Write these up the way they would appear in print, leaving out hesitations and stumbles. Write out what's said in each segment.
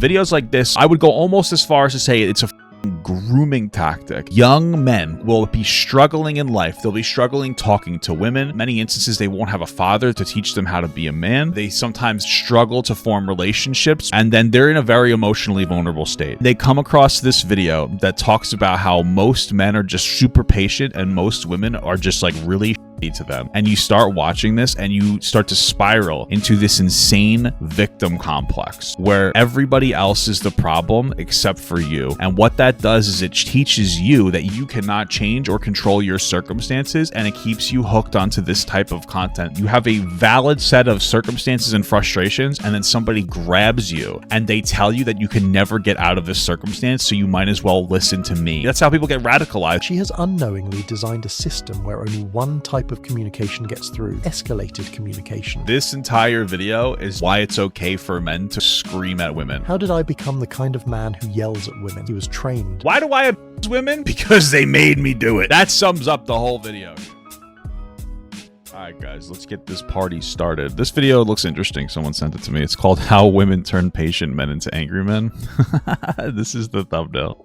Videos like this, I would go almost as far as to say it's a grooming tactic. Young men will be struggling in life. They'll be struggling talking to women. In many instances, they won't have a father to teach them how to be a man. They sometimes struggle to form relationships, and then they're in a very emotionally vulnerable state. They come across this video that talks about how most men are just super patient and most women are just like really to them, and you start watching this and you start to spiral into this insane victim complex where everybody else is the problem except for you. And what that does is it teaches you that you cannot change or control your circumstances, and it keeps you hooked onto this type of content. You have a valid set of circumstances and frustrations, and then somebody grabs you and they tell you that you can never get out of this circumstance, so you might as well listen to me. That's how people get radicalized. She has unknowingly designed a system where only one type of communication gets through: escalated communication. This entire video is why it's okay for men to scream at women. How did I become the kind of man who yells at women? He was trained. Why do I abuse women? Because they made me do it. That sums up the whole video. Alright guys, let's get this party started. This video looks interesting. Someone sent it to me. It's called How Women Turn Patient Men into Angry Men. This is the thumbnail.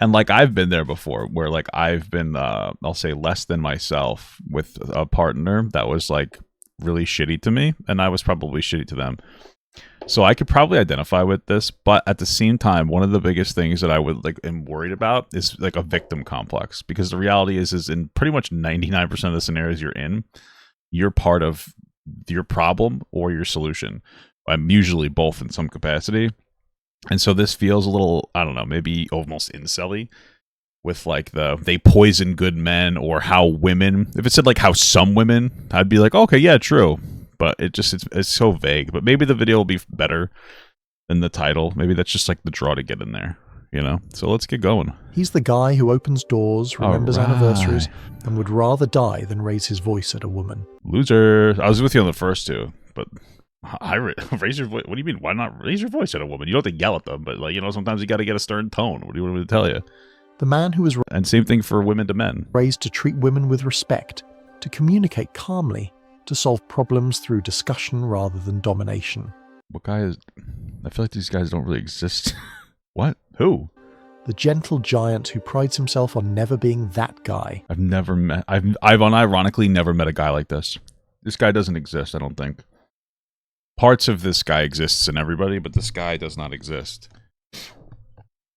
And like, I've been there before where like I've been, I'll say less than myself with a partner that was like really shitty to me, and I was probably shitty to them. So I could probably identify with this, but at the same time, one of the biggest things that I would like am worried about is like a victim complex, because the reality is in pretty much 99% of the scenarios you're in, you're part of your problem or your solution. I'm usually both in some capacity. And so this feels a little, I don't know, maybe almost incel-y with like they poison good men, or how women, if it said like how some women, I'd be like, okay, yeah, true. But it's so vague. But maybe the video will be better than the title. Maybe that's just like the draw to get in there, you know? So let's get going. He's the guy who opens doors, remembers anniversaries, and would rather die than raise his voice at a woman. Loser. I was with you on the first two, but raise your voice. What do you mean? Why not raise your voice at a woman? You don't have to yell at them, but like, you know, sometimes you got to get a stern tone. What do you want me to tell you? The man who was and same thing for women to men. Raised to treat women with respect, to communicate calmly, to solve problems through discussion rather than domination. What guy is? I feel like these guys don't really exist. What? Who? The gentle giant who prides himself on never being that guy. I've unironically never met a guy like this. This guy doesn't exist, I don't think. Parts of this guy exists in everybody, but this guy does not exist.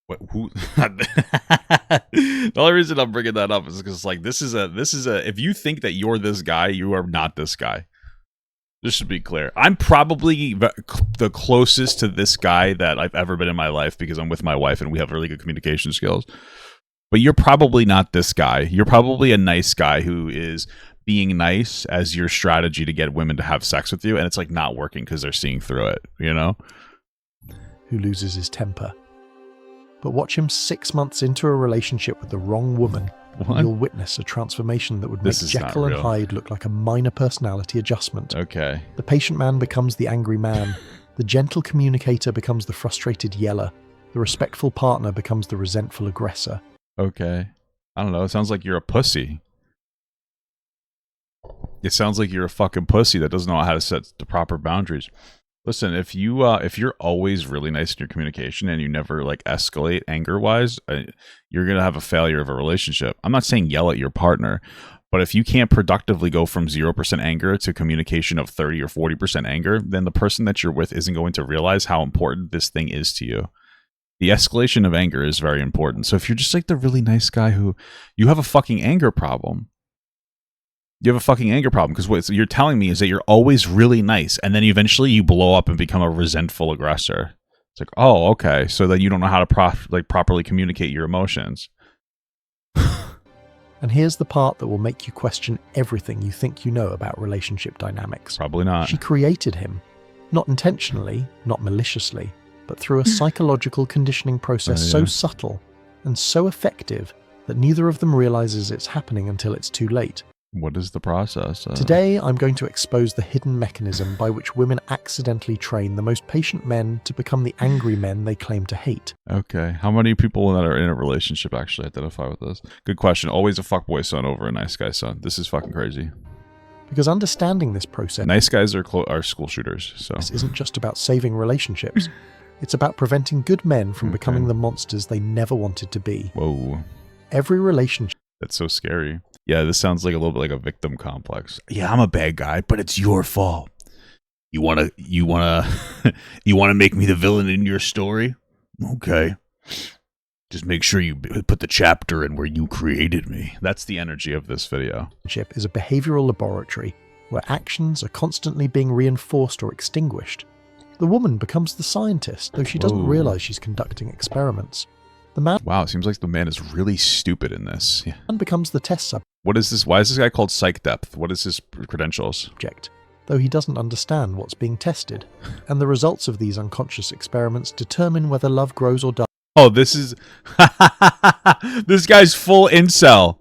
What? Who? The only reason I'm bringing that up is because like this is a. If you think that you're this guy, you are not this guy. This should be clear. I'm probably the closest to this guy that I've ever been in my life, because I'm with my wife and we have really good communication skills. But you're probably not this guy. You're probably a nice guy who is being nice as your strategy to get women to have sex with you, and it's like not working because they're seeing through it, you know? Who loses his temper. But watch him 6 months into a relationship with the wrong woman, and you'll witness a transformation that would make Jekyll and Hyde look like a minor personality adjustment. Okay. The patient man becomes the angry man. The gentle communicator becomes the frustrated yeller. The respectful partner becomes the resentful aggressor. Okay. I don't know. It sounds like you're a pussy. It sounds like you're a fucking pussy that doesn't know how to set the proper boundaries. Listen, if you're always really nice in your communication and you never like escalate anger-wise, you're gonna have a failure of a relationship. I'm not saying yell at your partner, but if you can't productively go from 0% anger to communication of 30 or 40% anger, then the person that you're with isn't going to realize how important this thing is to you. The escalation of anger is very important. So if you're just like the really nice guy who you have a fucking anger problem. You have a fucking anger problem because what you're telling me is that you're always really nice, and then eventually you blow up and become a resentful aggressor. It's like, oh, okay, so then you don't know how to properly communicate your emotions. And here's the part that will make you question everything you think you know about relationship dynamics. Probably not. She created him, not intentionally, not maliciously, but through a psychological conditioning process so subtle and so effective that neither of them realizes it's happening until it's too late. What is the process? Today, I'm going to expose the hidden mechanism by which women accidentally train the most patient men to become the angry men they claim to hate. Okay. How many people that are in a relationship actually identify with this? Good question. Always a fuckboy son over a nice guy son. This is fucking crazy. Because understanding this process... Nice guys are school shooters, so... This isn't just about saving relationships. It's about preventing good men from becoming the monsters they never wanted to be. Whoa. Every relationship... That's so scary. Yeah, this sounds like a little bit like a victim complex. Yeah, I'm a bad guy, but it's your fault. You wanna make me the villain in your story? Okay. Just make sure you put the chapter in where you created me. That's the energy of this video. Is a behavioral laboratory where actions are constantly being reinforced or extinguished. The woman becomes the scientist, though she doesn't realize she's conducting experiments. The man... Wow, it seems like the man is really stupid in this. Yeah. And becomes the test subject. What is this? Why is this guy called Psych Depth? What is his credentials? Though he doesn't understand what's being tested. And the results of these unconscious experiments determine whether love grows or dies. Oh, this is... This guy's full incel.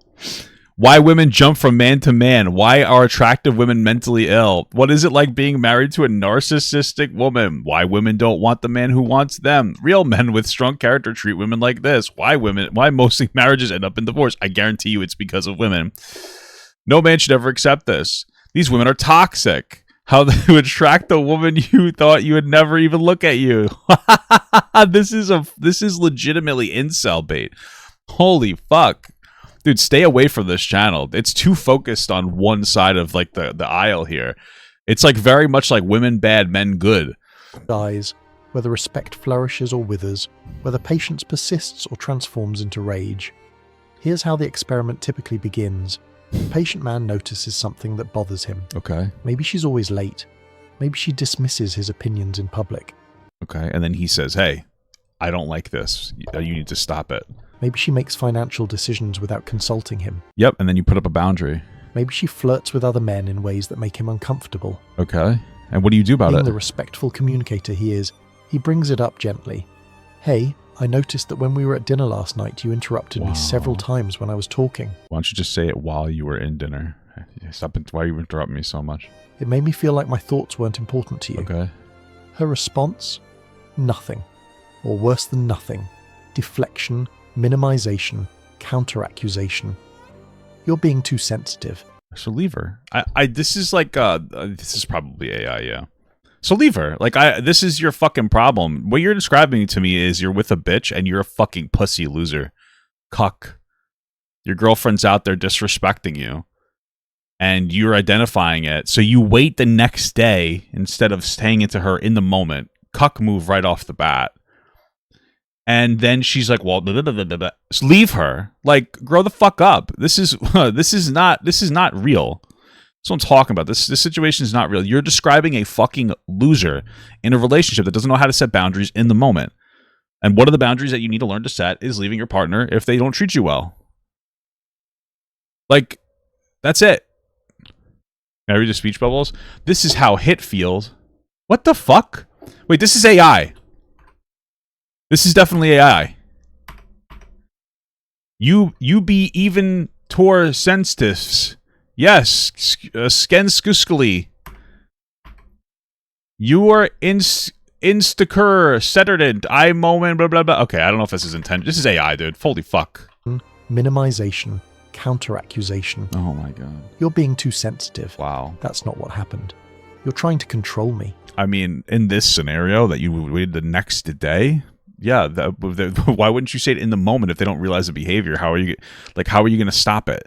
Why women jump from man to man? Why are attractive women mentally ill? What is it like being married to a narcissistic woman? Why women don't want the man who wants them? Real men with strong character treat women like this. Why mostly marriages end up in divorce? I guarantee you it's because of women. No man should ever accept this. These women are toxic. How they would attract a woman you thought you would never even look at you. This is legitimately incel bait. Holy fuck. Dude, stay away from this channel. It's too focused on one side of like the aisle here. It's like very much like women bad, men good. Dies, whether respect flourishes or withers, whether patience persists or transforms into rage. Here's how the experiment typically begins. The patient man notices something that bothers him. Okay. Maybe she's always late. Maybe she dismisses his opinions in public. Okay, and then he says, hey, I don't like this. You need to stop it. Maybe she makes financial decisions without consulting him. Yep, and then you put up a boundary. Maybe she flirts with other men in ways that make him uncomfortable. Okay, and what do you do about it? Being the respectful communicator he is, he brings it up gently. Hey, I noticed that when we were at dinner last night, you interrupted me several times when I was talking. Why don't you just say it while you were in dinner? Stop it. Why are you interrupting me so much? It made me feel like my thoughts weren't important to you. Okay. Her response? Nothing. Or worse than nothing. Deflection, minimization, counter-accusation. You're being too sensitive. So leave her. This is like, this is probably AI, yeah. So leave her. Like, this is your fucking problem. What you're describing to me is you're with a bitch and you're a fucking pussy loser. Cuck. Your girlfriend's out there disrespecting you. And you're identifying it. So you wait the next day instead of staying into her in the moment. Cuck move right off the bat. And then she's like, well, Just leave her. Like, grow the fuck up. This is not real. That's what I'm talking about. This situation is not real. You're describing a fucking loser in a relationship that doesn't know how to set boundaries in the moment. And one of the boundaries that you need to learn to set is leaving your partner if they don't treat you well. Like, that's it. Can I read the speech bubbles? This is how hit feels. What the fuck? Wait, this is AI. This is definitely AI. You be even tor sensitives. Yes, skenskuskally. You are instacur, setterant, I moment, blah, blah, blah. Okay, I don't know if this is intended. This is AI, dude. Holy fuck. Minimization, counter-accusation. Oh my god. You're being too sensitive. Wow. That's not what happened. You're trying to control me. I mean, in this scenario that you waited the next day, yeah, why wouldn't you say it in the moment if they don't realize the behavior? How are you going to stop it?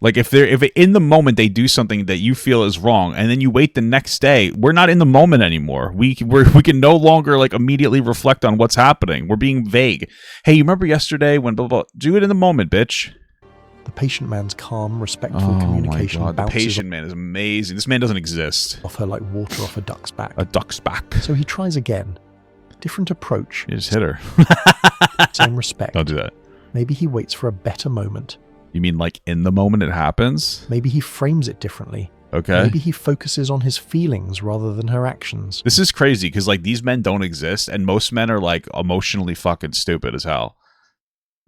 Like, if in the moment they do something that you feel is wrong, and then you wait the next day, we're not in the moment anymore. We can no longer like immediately reflect on what's happening. We're being vague. Hey, you remember yesterday when blah, blah, blah? Do it in the moment, bitch. The patient man's calm, respectful communication. Oh my god, the patient man is amazing. This man doesn't exist. Off her like water off a duck's back. A duck's back. So he tries again. Different approach. You just hit her. Same respect. Don't do that. Maybe he waits for a better moment. You mean like in the moment it happens? Maybe he frames it differently. Okay. Maybe he focuses on his feelings rather than her actions. This is crazy because like these men don't exist and most men are like emotionally fucking stupid as hell.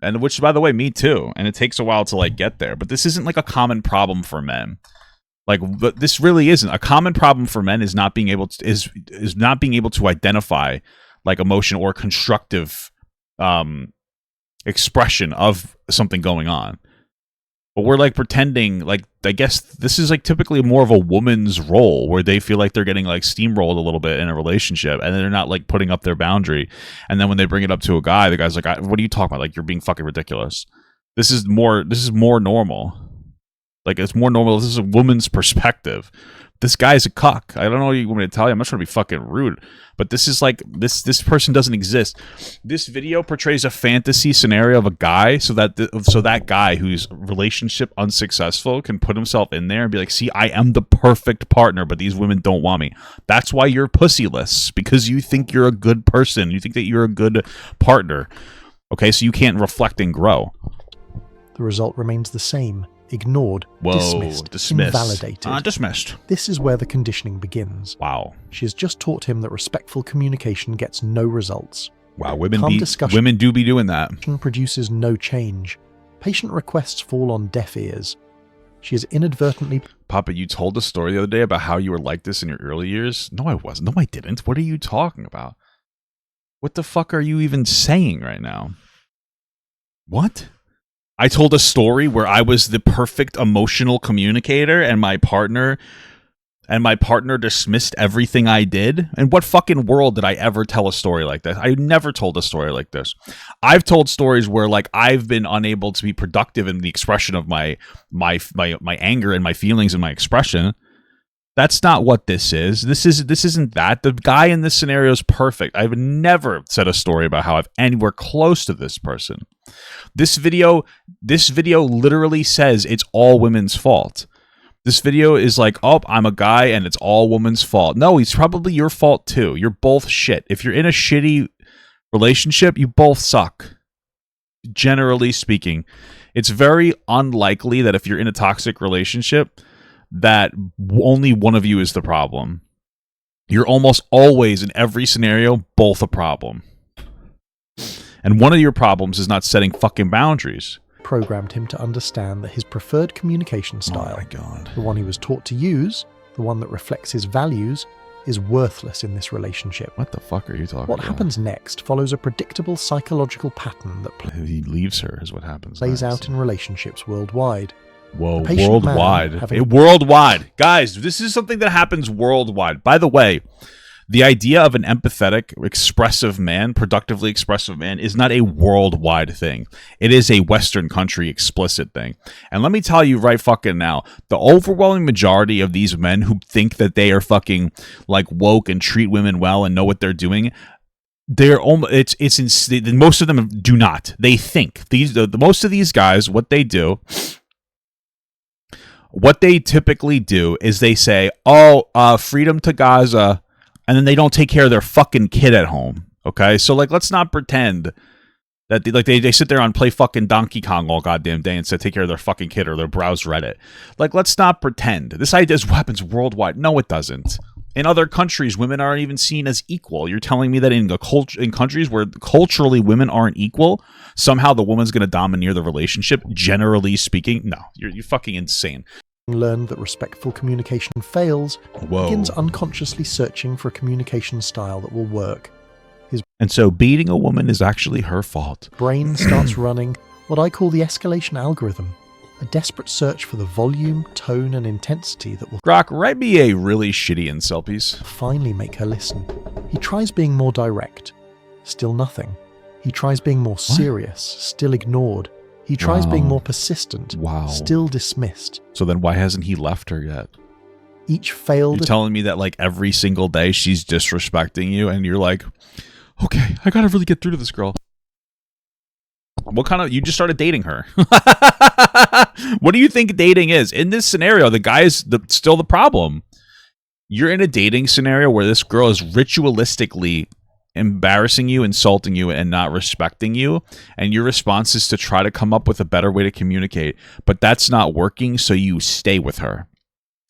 And which, by the way, me too. And it takes a while to like get there. But this isn't like a common problem for men. Like this really isn't. A common problem for men is not being able to is not being able to identify like emotion or constructive expression of something going on. But we're like pretending like, I guess this is like typically more of a woman's role where they feel like they're getting like steamrolled a little bit in a relationship and they're not like putting up their boundary. And then when they bring it up to a guy, the guy's like, what are you talking about? Like, you're being fucking ridiculous. This is more normal. Like, it's more normal. This is a woman's perspective. This guy's a cuck. I don't know what you want me to tell you. I'm not trying to be fucking rude, but this is like, this person doesn't exist. This video portrays a fantasy scenario of a guy so that that guy whose relationship unsuccessful can put himself in there and be like, see, I am the perfect partner, but these women don't want me. That's why you're pussyless, because you think you're a good person. You think that you're a good partner. Okay, so you can't reflect and grow. The result remains the same. Ignored, dismissed, invalidated. Dismissed. This is where the conditioning begins. Wow. She has just taught him that respectful communication gets no results. Wow, women do be doing that. Produces no change. Patient requests fall on deaf ears. She is inadvertently... Papa, you told a story the other day about how you were like this in your early years? No, I wasn't. No, I didn't. What are you talking about? What the fuck are you even saying right now? What? I told a story where I was the perfect emotional communicator and my partner dismissed everything I did. In what fucking world did I ever tell a story like this? I never told a story like this. I've told stories where like I've been unable to be productive in the expression of my anger and my feelings and my expression. That's not what this is. This isn't that. The guy in this scenario is perfect. I've never said a story about how I've anywhere close to this person. This video literally says it's all women's fault. This video is like, oh, I'm a guy and it's all woman's fault. No, it's probably your fault too. You're both shit. If you're in a shitty relationship, you both suck. Generally speaking, it's very unlikely that if you're in a toxic relationship, that only one of you is the problem. You're almost always, in every scenario, both a problem. And one of your problems is not setting fucking boundaries. Programmed him to understand that his preferred communication style, oh my God, the one he was taught to use, the one that reflects his values, is worthless in this relationship. What the fuck are you talking about? What happens next follows a predictable psychological pattern that he leaves her is what happens. Plays out in relationships worldwide. Whoa, worldwide. Worldwide. Guys, this is something that happens worldwide. By the way, the idea of an empathetic, expressive man, productively expressive man, is not a worldwide thing. It is a Western country explicit thing. And let me tell you right fucking now, the overwhelming majority of these men who think that they are fucking like woke and treat women well and know what they're doing, they're almost, most of them do not. They think. Most of these guys, what they typically do is they say, oh, freedom to Gaza, and then they don't take care of their fucking kid at home. Okay, so like, let's not pretend that they sit there and play fucking Donkey Kong all goddamn day and say take care of their fucking kid or their browse Reddit. Like, let's not pretend. This idea happens worldwide. No, it doesn't. In other countries, women aren't even seen as equal. You're telling me that in countries where culturally women aren't equal, somehow the woman's going to domineer the relationship, generally speaking? No, you're fucking insane. Learned that respectful communication fails, begins unconsciously searching for a communication style that will work. And so beating a woman is actually her fault. Brain starts running what I call the escalation algorithm, a desperate search for the volume, tone, and intensity that will write me a really shitty incel piece. Finally make her listen. He tries being more direct. Still nothing. He tries being more serious. Still ignored. He tries being more persistent. Still dismissed. So then why hasn't he left her yet? Each failed... You're telling me that like every single day she's disrespecting you and you're like, okay, I gotta really get through to this girl. What kind of... You just started dating her. What do you think dating is? In this scenario, the guy is still the problem. You're in a dating scenario where this girl is ritualistically embarrassing you, insulting you, and not respecting you, and your response is to try to come up with a better way to communicate, but that's not working, so you stay with her.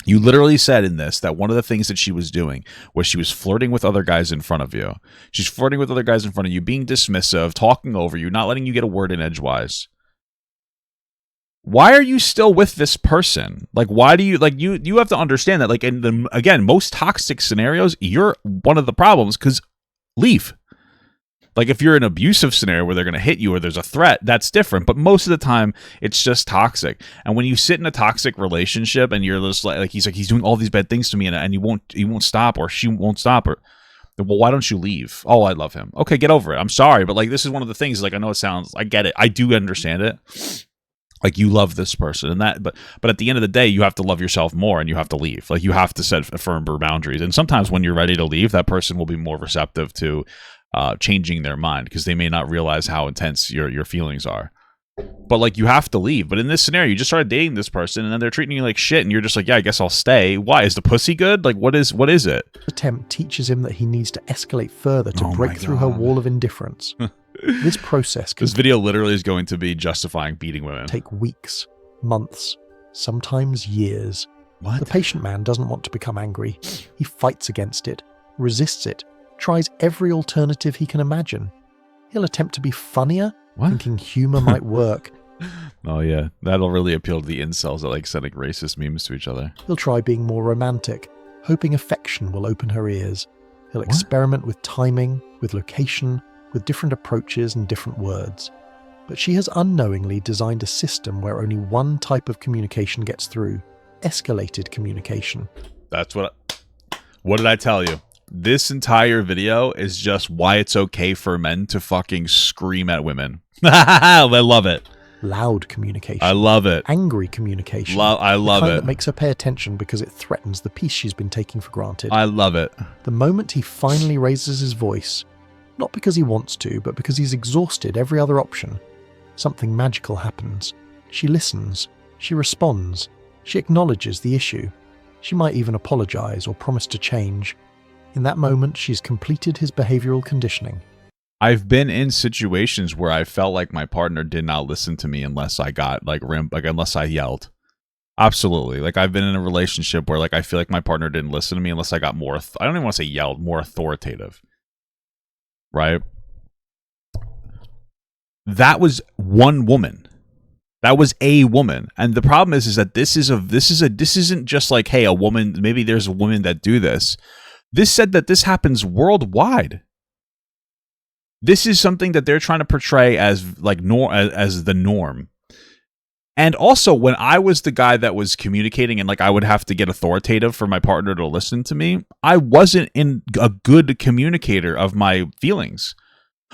You literally said in this that one of the things that she was doing was she was flirting with other guys in front of you. She's flirting with other guys in front of you, being dismissive, talking over you, not letting you get a word in edgewise. Why are you still with this person? Like, why do you, like, you have to understand that, like, in the, again, most toxic scenarios, you're one of the problems, because leave. Like if you're in an abusive scenario where they're going to hit you or there's a threat, that's different. But most of the time, it's just toxic. And when you sit in a toxic relationship and you're just like he's doing all these bad things to me and he won't stop or she won't stop or, well, why don't you leave? Oh, I love him. Okay, get over it. I'm sorry, but like this is one of the things. Like I know it sounds, I get it. I do understand it. Like you love this person and that, but at the end of the day, you have to love yourself more and you have to leave. Like you have to set firmer boundaries. And sometimes when you're ready to leave, that person will be more receptive to changing their mind because they may not realize how intense your feelings are. But like you have to leave. But in this scenario, you just started dating this person and then they're treating you like shit and you're just like, yeah, I guess I'll stay. Why? Is the pussy good? Like what is it? Attempt teaches him that he needs to escalate further to break through her wall of indifference. This process this video literally is going to be justifying beating women. Take weeks, months, sometimes years. What? The patient man doesn't want to become angry. He fights against it, resists it, tries every alternative he can imagine. He'll attempt to be funnier, thinking humor might work. Oh yeah, that'll really appeal to the incels that like sending racist memes to each other. He'll try being more romantic, hoping affection will open her ears. He'll experiment with timing, with location, with different approaches and different words. But she has unknowingly designed a system where only one type of communication gets through: escalated communication. That's what did I tell you? This entire video is just why it's okay for men to fucking scream at women. I love it. Loud communication. I love it. Angry communication. I love the kind it. That makes her pay attention because it threatens the peace she's been taking for granted. I love it. The moment he finally raises his voice, not because he wants to, but because he's exhausted every other option, something magical happens. She listens. She responds. She acknowledges the issue. She might even apologize or promise to change. In that moment, she's completed his behavioral conditioning. I've been in situations where I felt like my partner did not listen to me unless I got unless I yelled. Absolutely. Like I've been in a relationship where like I feel like my partner didn't listen to me unless I got more, I don't even want to say yelled, more authoritative. Right? That was one woman. That was a woman. And the problem is that this isn't just like, hey, a woman, maybe there's a woman that do this. This said that this happens worldwide. This is something that they're trying to portray as like as the norm. And also when I was the guy that was communicating and like I would have to get authoritative for my partner to listen to me, I wasn't a good communicator of my feelings.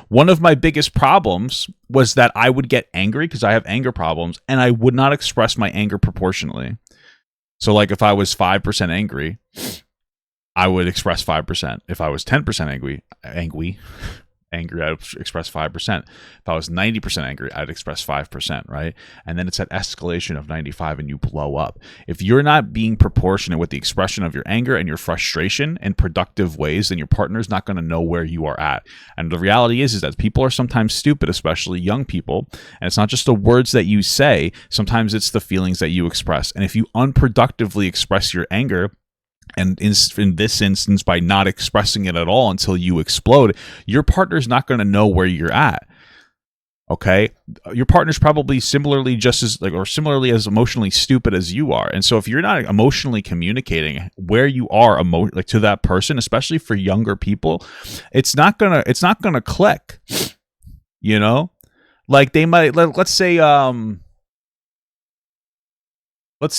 One of my biggest problems was that I would get angry because I have anger problems and I would not express my anger proportionally. So like if I was 5% angry, I would express 5%. If I was 10% angry, I'd express 5%. If I was 90% angry, I'd express 5%, right? And then it's that escalation of 95 and you blow up. If you're not being proportionate with the expression of your anger and your frustration in productive ways, then your partner's not going to know where you are at. And the reality is that people are sometimes stupid, especially young people. And it's not just the words that you say. Sometimes it's the feelings that you express. And if you unproductively express your anger, and in this instance, by not expressing it at all until you explode, your partner's not going to know where you're at. Okay? Your partner's probably similarly as emotionally stupid as you are. And so if you're not emotionally communicating where you are to that person, especially for younger people, it's not going to click. You know? Like they might let's say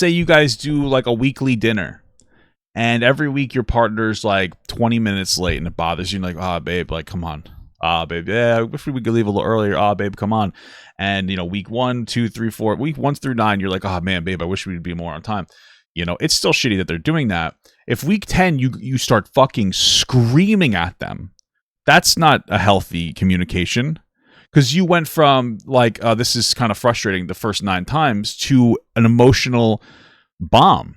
you guys do like a weekly dinner. And every week your partner's like 20 minutes late and it bothers you. Like, babe, like, come on. Babe, yeah, I wish we could leave a little earlier. Babe, come on. And, week 1, 2, 3, 4, week 1 through 9, you're like, man, babe, I wish we'd be more on time. It's still shitty that they're doing that. If week 10, you start fucking screaming at them, that's not a healthy communication. Because you went from like, this is kind of frustrating the first 9 times to an emotional bomb.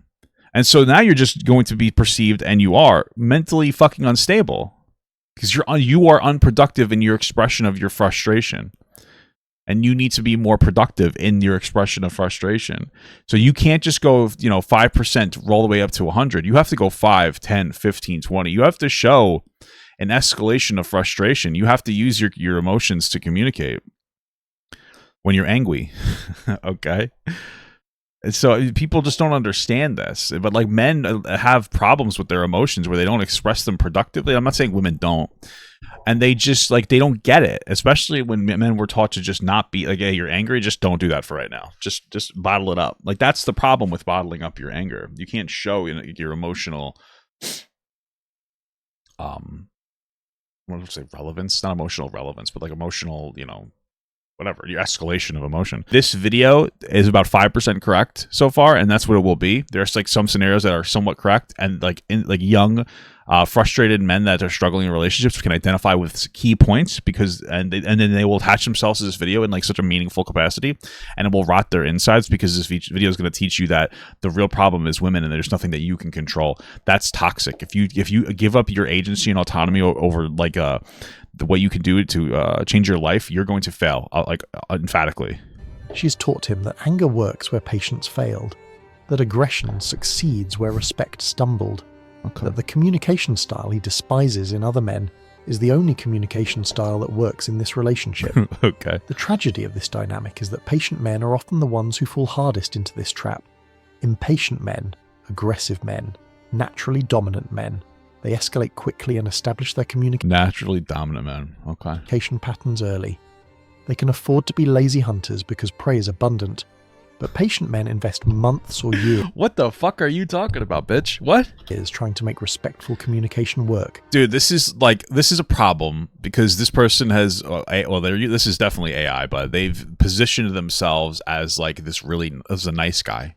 And so now you're just going to be perceived, and you are mentally fucking unstable because you are unproductive in your expression of your frustration, and you need to be more productive in your expression of frustration. So you can't just go 5% roll the way up to 100. You have to go 5, 10, 15, 20. You have to show an escalation of frustration. You have to use your emotions to communicate when you're angry. Okay. So people just don't understand this. But like men have problems with their emotions where they don't express them productively. I'm not saying women don't. And they just like, they don't get it, especially when men were taught to just not be like, hey, you're angry, just don't do that for right now. Just bottle it up. Like, that's the problem with bottling up your anger. You can't show your emotional what would I say, relevance, not emotional relevance, but like emotional, whatever, your escalation of emotion. This video is about 5% correct so far, and that's what it will be. There's like some scenarios that are somewhat correct, and like young, frustrated men that are struggling in relationships can identify with key points and then they will attach themselves to this video in like such a meaningful capacity, and it will rot their insides because this video is going to teach you that the real problem is women, and there's nothing that you can control. That's toxic. If you give up your agency and autonomy over like what you can do to change your life, you're going to fail, emphatically. She's taught him that anger works where patience failed, that aggression succeeds where respect stumbled, that the communication style he despises in other men is the only communication style that works in this relationship. Okay. The tragedy of this dynamic is that patient men are often the ones who fall hardest into this trap. Impatient men, aggressive men, naturally dominant men. They escalate quickly and establish their naturally dominant men. Okay. Communication patterns early. They can afford to be lazy hunters because prey is abundant, but patient men invest months or years. What the fuck are you talking about, bitch? What? Is trying to make respectful communication work. Dude, this is a problem because this person has, this is definitely AI, but they've positioned themselves as like as a nice guy.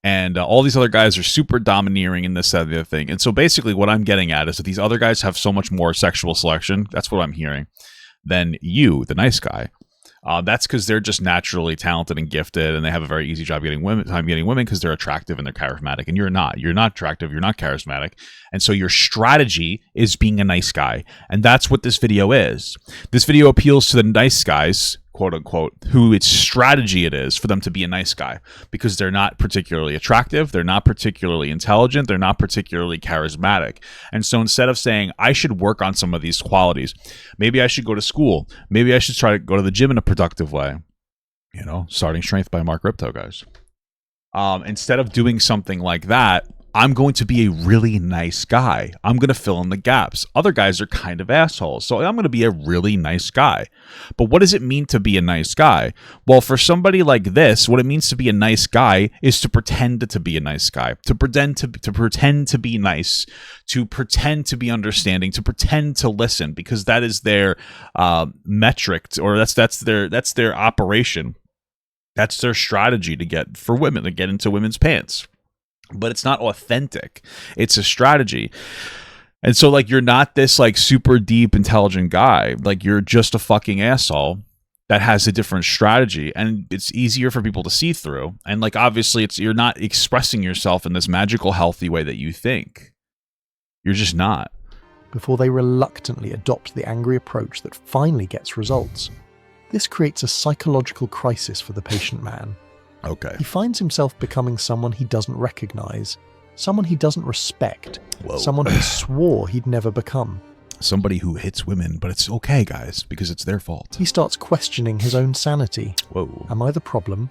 And all these other guys are super domineering in this, that, and the other thing. And so basically what I'm getting at is that these other guys have so much more sexual selection, that's what I'm hearing, than you, the nice guy. That's because they're just naturally talented and gifted, and they have a very easy job getting women because they're attractive and they're charismatic. And you're not. You're not attractive. You're not charismatic. And so your strategy is being a nice guy. And that's what this video is. This video appeals to the nice guys, quote unquote, who its strategy it is for them to be a nice guy because they're not particularly attractive, they're not particularly intelligent, they're not particularly charismatic. And so instead of saying, I should work on some of these qualities, maybe I should go to school, maybe I should try to go to the gym in a productive way, Starting Strength by Mark Ripto, guys. Instead of doing something like that, I'm going to be a really nice guy. I'm going to fill in the gaps. Other guys are kind of assholes, so I'm going to be a really nice guy. But what does it mean to be a nice guy? Well, for somebody like this, what it means to be a nice guy is to pretend to be a nice guy, to pretend to be nice, to pretend to be understanding, to pretend to listen, because that is their metric, or that's their operation. That's their strategy to get into women's pants. But it's not authentic. It's a strategy. And so like, you're not this like super deep intelligent guy. Like, you're just a fucking asshole that has a different strategy, and it's easier for people to see through. And like, obviously you're not expressing yourself in this magical, healthy way that you think. You're just not. Before they reluctantly adopt the angry approach that finally gets results. This creates a psychological crisis for the patient man. Okay. He finds himself becoming someone he doesn't recognize, someone he doesn't respect, someone he swore he'd never become. Somebody who hits women, but it's okay, guys, because it's their fault. He starts questioning his own sanity. Whoa. Am I the problem?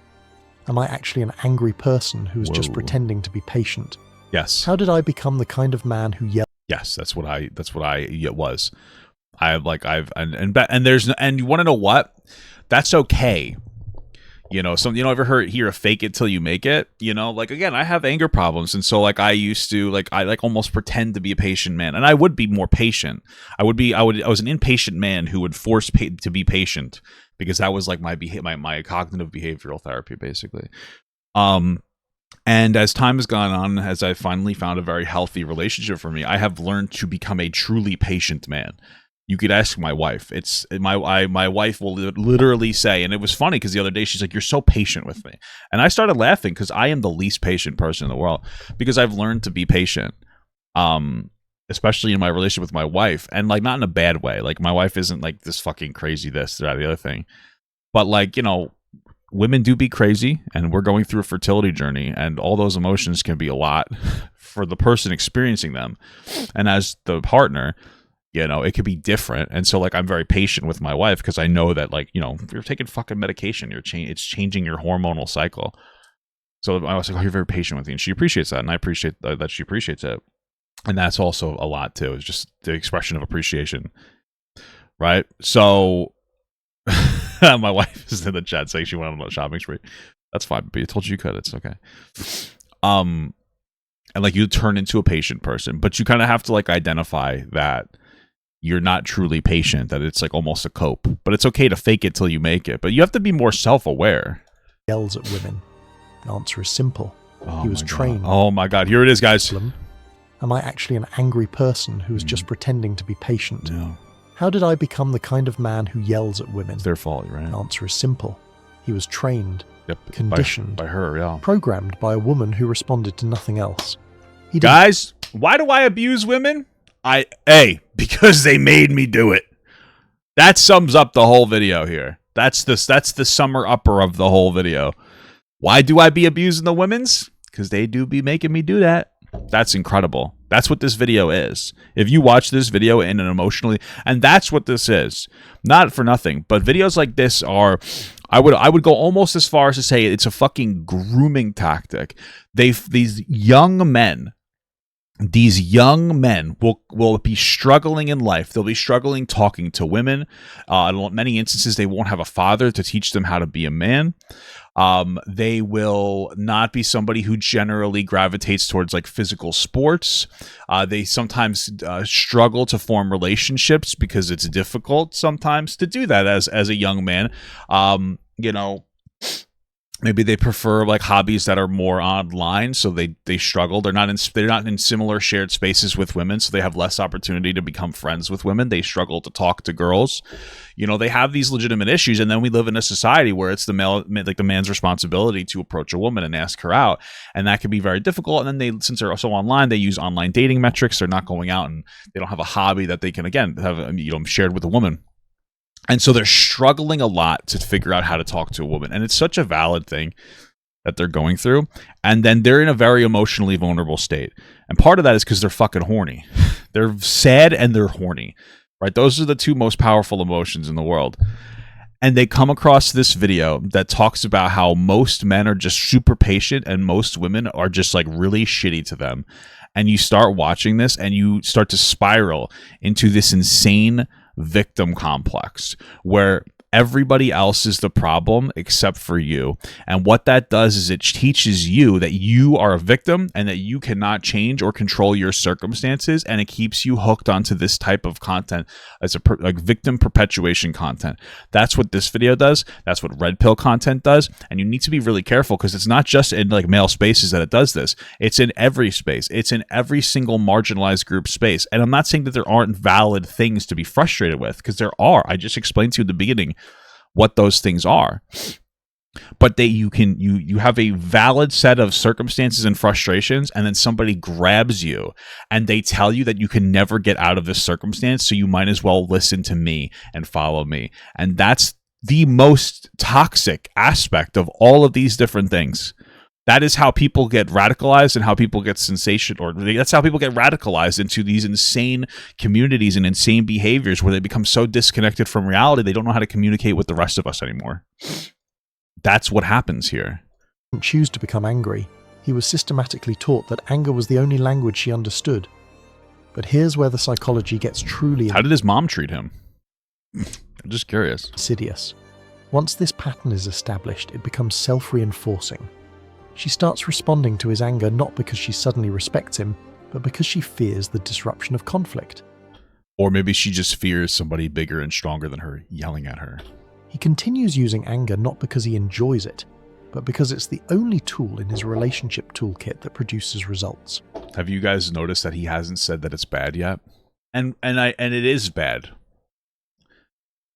Am I actually an angry person who's just pretending to be patient? Yes. How did I become the kind of man who yells? Yes, that's what I was. And you want to know what? That's okay. Ever hear of fake it till you make it? Like, again, I have anger problems. And so like, I used to I almost pretend to be a patient man, and I would be more patient. I was an impatient man who would force to be patient, because that was like my cognitive behavioral therapy, basically. And as time has gone on, as I finally found a very healthy relationship for me, I have learned to become a truly patient man. You could ask my wife. My wife will literally say, and it was funny because the other day she's like, "You're so patient with me," and I started laughing because I am the least patient person in the world, because I've learned to be patient, especially in my relationship with my wife, and like, not in a bad way. Like, my wife isn't like this fucking crazy this, that, the other thing, but like, women do be crazy, and we're going through a fertility journey, and all those emotions can be a lot for the person experiencing them, and as the partner, it could be different. And so like, I'm very patient with my wife because I know that like, if you're taking fucking medication, it's changing your hormonal cycle. So I was like, oh, you're very patient with me. And she appreciates that. And I appreciate that she appreciates it. And that's also a lot too. It's just the expression of appreciation. right? So my wife is in the chat saying she went on a shopping spree. That's fine, but you told you could. It's okay. And like you turn into a patient person, but you kind of have to like identify that you're not truly patient, that it's like almost a cope. But it's okay to fake it till you make it. But you have to be more self-aware. Yells at women. The answer is simple. Oh he was trained. Oh my God, here it is, guys. Am I actually an angry person who is just pretending to be patient? No. How did I become the kind of man who yells at women? It's their fault, right? The answer is simple. He was trained, conditioned, by her, yeah. Programmed by a woman who responded to nothing else. Guys, why do I abuse women? Because they made me do it. That sums up the whole video here. That's the summer upper of the whole video. Why do I be abusing the women's? Because they do be making me do that. That's incredible. That's what this video is. If you watch this video in an emotionally, and that's what this is. Not for nothing, but videos like this are, I would go almost as far as to say it's a fucking grooming tactic. These young men will be struggling in life. They'll be struggling talking to women. In many instances, they won't have a father to teach them how to be a man. They will not be somebody who generally gravitates towards like physical sports. They sometimes struggle to form relationships because it's difficult sometimes to do that as a young man. Maybe they prefer like hobbies that are more online, so they struggle. They're not in similar shared spaces with women, so they have less opportunity to become friends with women. They struggle to talk to girls. They have these legitimate issues, and then we live in a society where it's the man's responsibility to approach a woman and ask her out, and that can be very difficult. And then since they're also online, they use online dating metrics. They're not going out, and they don't have a hobby that they can again have shared with a woman. And so they're struggling a lot to figure out how to talk to a woman. And it's such a valid thing that they're going through. And then they're in a very emotionally vulnerable state. And part of that is because they're fucking horny. They're sad and they're horny, right? Those are the two most powerful emotions in the world. And they come across this video that talks about how most men are just super patient and most women are just like really shitty to them. And you start watching this and you start to spiral into this insane victim complex where everybody else is the problem except for you. And what that does is it teaches you that you are a victim and that you cannot change or control your circumstances, and it keeps you hooked onto this type of content as like victim perpetuation content. That's what this video does. That's what red pill content does. And you need to be really careful because it's not just in like male spaces that it does this. It's in every space. It's in every single marginalized group space. And I'm not saying that there aren't valid things to be frustrated with, because there are. I just explained to you at the beginning what those things are, but you have a valid set of circumstances and frustrations, and then somebody grabs you and they tell you that you can never get out of this circumstance, so you might as well listen to me and follow me. And that's the most toxic aspect of all of these different things. That is how people get radicalized and how people get that's how people get radicalized into these insane communities and insane behaviors where they become so disconnected from reality they don't know how to communicate with the rest of us anymore. That's what happens here. He didn't choose to become angry. He was systematically taught that anger was the only language she understood. But here's where the psychology gets truly... How did his mom treat him? I'm just curious. Insidious. Once this pattern is established, it becomes self-reinforcing. She starts responding to his anger not because she suddenly respects him, but because she fears the disruption of conflict. Or maybe she just fears somebody bigger and stronger than her yelling at her. He continues using anger not because he enjoys it, but because it's the only tool in his relationship toolkit that produces results. Have you guys noticed that he hasn't said that it's bad yet? And it is bad.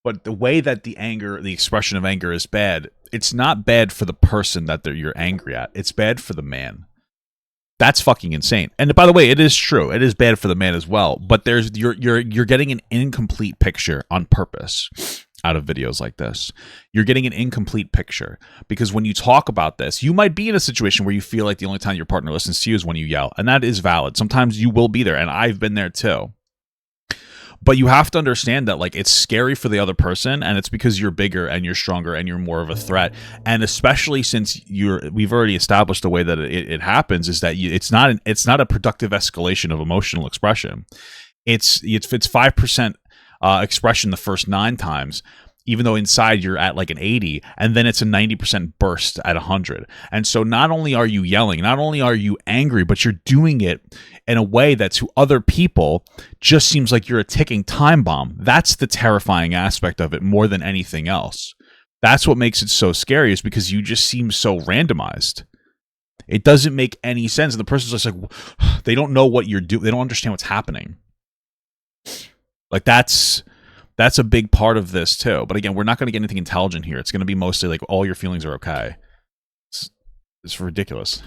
But the way that the expression of anger is bad, it's not bad for the person that you're angry at. It's bad for the man. That's fucking insane. And by the way, it is true. It is bad for the man as well. But you're getting an incomplete picture on purpose out of videos like this. You're getting an incomplete picture because when you talk about this, you might be in a situation where you feel like the only time your partner listens to you is when you yell, and that is valid. Sometimes you will be there, and I've been there too. But you have to understand that like it's scary for the other person, and it's because you're bigger and you're stronger and you're more of a threat. And especially since we've already established the way that it happens is that it's not a productive escalation of emotional expression. It's 5% expression the first 9 times, even though inside you're at like an 80, and then it's a 90% burst at 100. And so not only are you yelling, not only are you angry, but you're doing it in a way that to other people just seems like you're a ticking time bomb. That's the terrifying aspect of it more than anything else. That's what makes it so scary, is because you just seem so randomized. It doesn't make any sense. And the person's just like, they don't know what you're doing. They don't understand what's happening. Like that's a big part of this too. But again, we're not going to get anything intelligent here. It's going to be mostly like all your feelings are okay. It's ridiculous.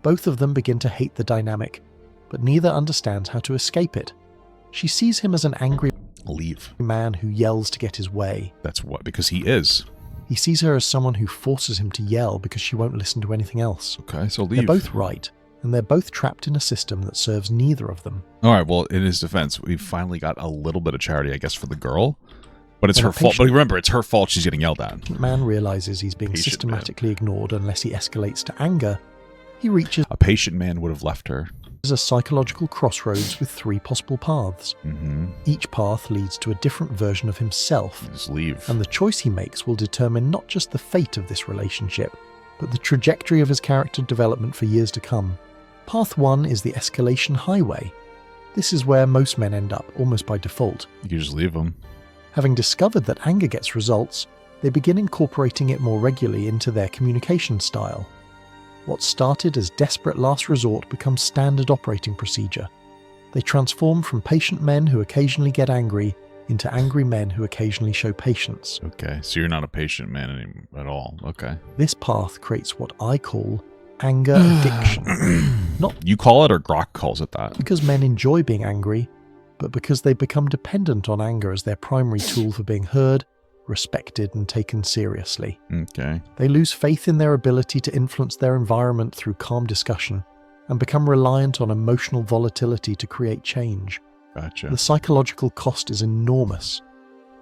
Both of them begin to hate the dynamic, but neither understands how to escape it. She sees him as an angry man who yells to get his way. That's what, because he is. He sees her as someone who forces him to yell because she won't listen to anything else. Okay, so leave. They're both right, and they're both trapped in a system that serves neither of them. All right, well, in his defense, we finally got a little bit of charity, I guess, for the girl. But it's her fault. But remember, it's her fault she's getting yelled at. The man realizes he's being systematically ignored unless he escalates to anger. He reaches a patient man would have left her. A psychological crossroads with 3 possible paths. Each path leads to a different version of himself. Just leave. And the choice he makes will determine not just the fate of this relationship, but the trajectory of his character development for years to come. Path 1 is the escalation highway. This is where most men end up, almost by default. You just leave them. Having discovered that anger gets results, they begin incorporating it more regularly into their communication style. What started as desperate last resort becomes standard operating procedure. They transform from patient men who occasionally get angry into angry men who occasionally show patience. Okay, so you're not a patient man at all. Okay. This path creates what I call anger addiction. Not you call it, or Grok calls it that? Because men enjoy being angry, but because they become dependent on anger as their primary tool for being heard, respected, and taken seriously. Okay. They lose faith in their ability to influence their environment through calm discussion and become reliant on emotional volatility to create change. Gotcha. The psychological cost is enormous.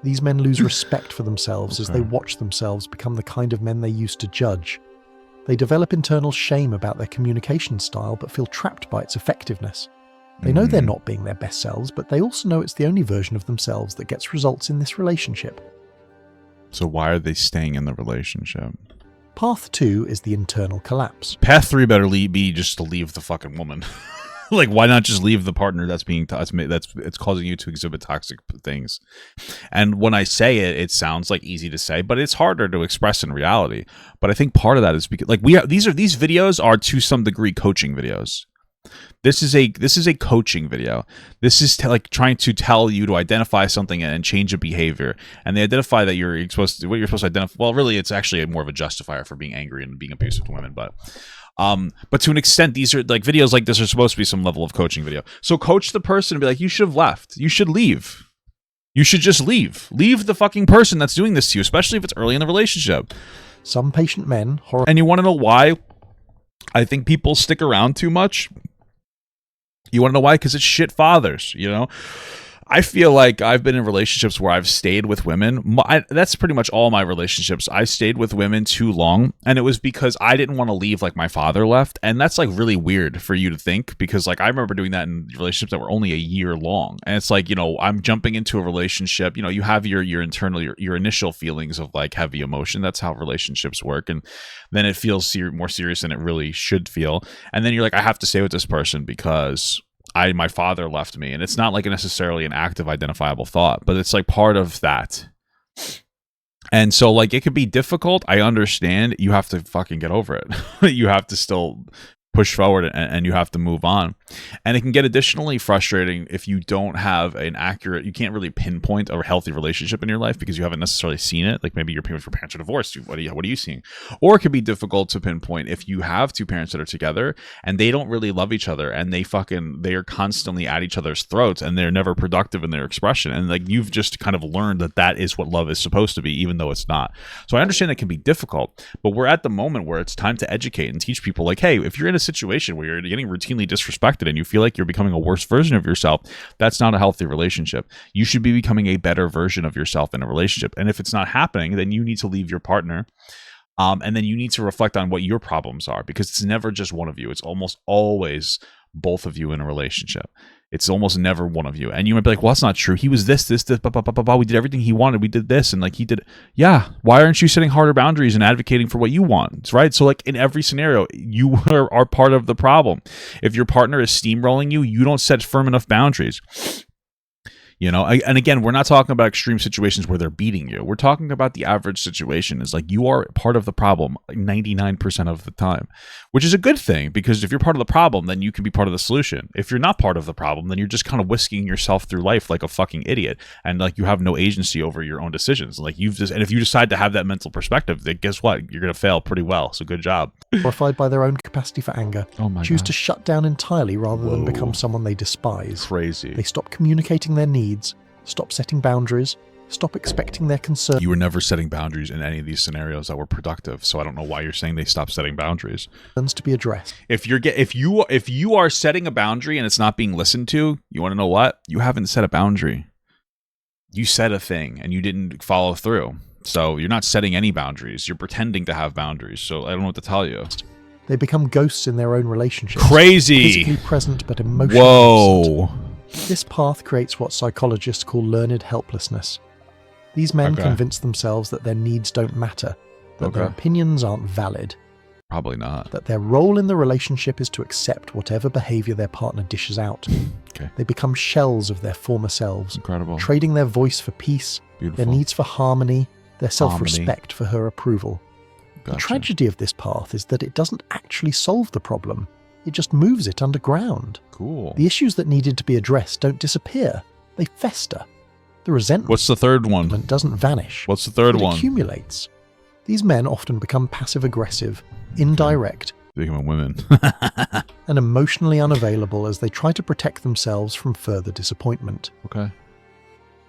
These men lose respect for themselves as they watch themselves become the kind of men they used to judge. They develop internal shame about their communication style but feel trapped by its effectiveness. They know they're not being their best selves, but they also know it's the only version of themselves that gets results in this relationship. So why are they staying in the relationship? Path 2 is the internal collapse. Path 3 better be just to leave the fucking woman. Like, why not just leave the partner that's being it's causing you to exhibit toxic things? And when I say it, it sounds like easy to say, but it's harder to express in reality. But I think part of that is because like these videos are to some degree coaching videos. This is a coaching video. This is like trying to tell you to identify something and change a behavior. And they identify that you're supposed to identify. Well, really, it's actually more of a justifier for being angry and being abusive to women. But to an extent, these are like videos like this are supposed to be some level of coaching video. So coach the person and be like, you should have left. You should leave. You should just leave. Leave the fucking person that's doing this to you, especially if it's early in the relationship. Some patient men. And you want to know why I think people stick around too much? You want to know why? Because it's shit fathers, you know? I feel like I've been in relationships where I've stayed with women. That's pretty much all my relationships. I stayed with women too long, and it was because I didn't want to leave like my father left. And that's like really weird for you to think, because like I remember doing that in relationships that were only a year long. And it's like, you know, I'm jumping into a relationship, you know, you have your internal, your initial feelings of like heavy emotion. That's how relationships work. And then it feels more serious than it really should feel. And then you're like, I have to stay with this person because my father left me. And it's not like necessarily an active identifiable thought, but it's like part of that. And so like it could be difficult. I understand. You have to fucking get over it. You have to still push forward and you have to move on. And it can get additionally frustrating if you don't have an accurate, you can't really pinpoint a healthy relationship in your life because you haven't necessarily seen it. Like maybe your parents are divorced. What are you seeing? Or it could be difficult to pinpoint if you have two parents that are together and they don't really love each other and they are constantly at each other's throats and they're never productive in their expression. And like you've just kind of learned that is what love is supposed to be, even though it's not. So I understand it can be difficult, but we're at the moment where it's time to educate and teach people like, hey, if you're in a situation where you're getting routinely disrespected and you feel like you're becoming a worse version of yourself, that's not a healthy relationship. You should be becoming a better version of yourself in a relationship. And if it's not happening, then you need to leave your partner. And then you need to reflect on what your problems are, because it's never just one of you. It's almost always both of you in a relationship. It's almost never one of you. And you might be like, well, that's not true. He was this, blah, blah, blah, blah, blah. We did everything he wanted. We did this. And like he did. Yeah. Why aren't you setting harder boundaries and advocating for what you want? Right. So like in every scenario, you are part of the problem. If your partner is steamrolling you, you don't set firm enough boundaries. You know, and again, we're not talking about extreme situations where they're beating you. We're talking about the average situation. Is like you are part of the problem 99% of the time, which is a good thing, because if you're part of the problem, then you can be part of the solution. If you're not part of the problem, then you're just kind of whisking yourself through life like a fucking idiot, and like you have no agency over your own decisions. Like and if you decide to have that mental perspective, then guess what? You're gonna fail pretty well. So good job. Horrified by their own capacity for anger, choose to shut down entirely rather than become someone they despise. Crazy. They stop communicating their needs, stop setting boundaries, stop expecting their concerns. You were never setting boundaries in any of these scenarios that were productive, so I don't know why you're saying they stopped setting boundaries. To be addressed. If you are setting a boundary and it's not being listened to, you want to know what? You haven't set a boundary. You said a thing and you didn't follow through. So you're not setting any boundaries. You're pretending to have boundaries. So I don't know what to tell you. They become ghosts in their own relationships. Crazy. Physically present but emotionally absent. Whoa. This path creates what psychologists call learned helplessness. These men convince themselves that their needs don't matter, that their opinions aren't valid. Probably not. That their role in the relationship is to accept whatever behavior their partner dishes out. They become shells of their former selves. Incredible. Trading their voice for peace, their needs for harmony, their self-respect for her approval. The tragedy of this path is that it doesn't actually solve the problem. It just moves it underground. Cool. The issues that needed to be addressed don't disappear. They fester. The resentment What's the third one? Doesn't vanish. What's the third one? It accumulates. These men often become passive-aggressive, indirect, Becoming women. and emotionally unavailable as they try to protect themselves from further disappointment.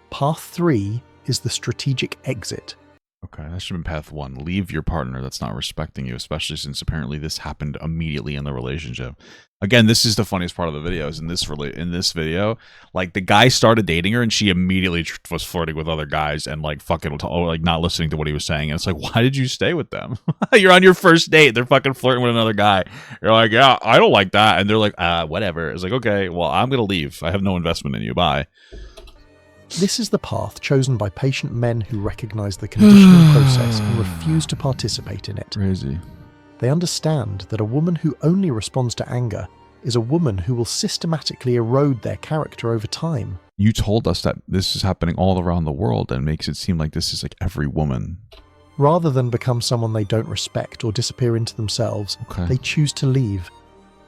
Path 3 is the strategic exit. Okay, that should have been path 1. Leave your partner that's not respecting you, especially since apparently this happened immediately in the relationship. Again, this is the funniest part of the video. Is in this video, like the guy started dating her and she immediately was flirting with other guys and like fucking like not listening to what he was saying. And it's like, why did you stay with them? You're on your first date. They're fucking flirting with another guy. You're like, yeah, I don't like that. And they're like, whatever. It's like, okay, well, I'm gonna leave. I have no investment in you. Bye. This is the path chosen by patient men who recognize the conditioning process and refuse to participate in it. Crazy. They understand that a woman who only responds to anger is a woman who will systematically erode their character over time. You told us that this is happening all around the world and makes it seem like this is like every woman. Rather than become someone they don't respect or disappear into themselves, they choose to leave.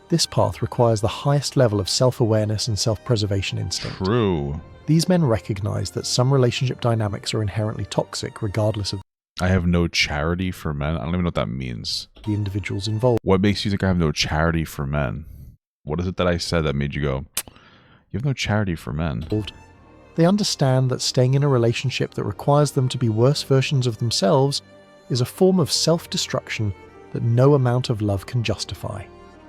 This path requires the highest level of self-awareness and self-preservation instinct. True. These men recognize that some relationship dynamics are inherently toxic regardless of I have no charity for men. I don't even know what that means. The individuals involved. What makes you think I have no charity for men? What is it that I said that made you go, you have no charity for men? They understand that staying in a relationship that requires them to be worse versions of themselves is a form of self-destruction that no amount of love can justify.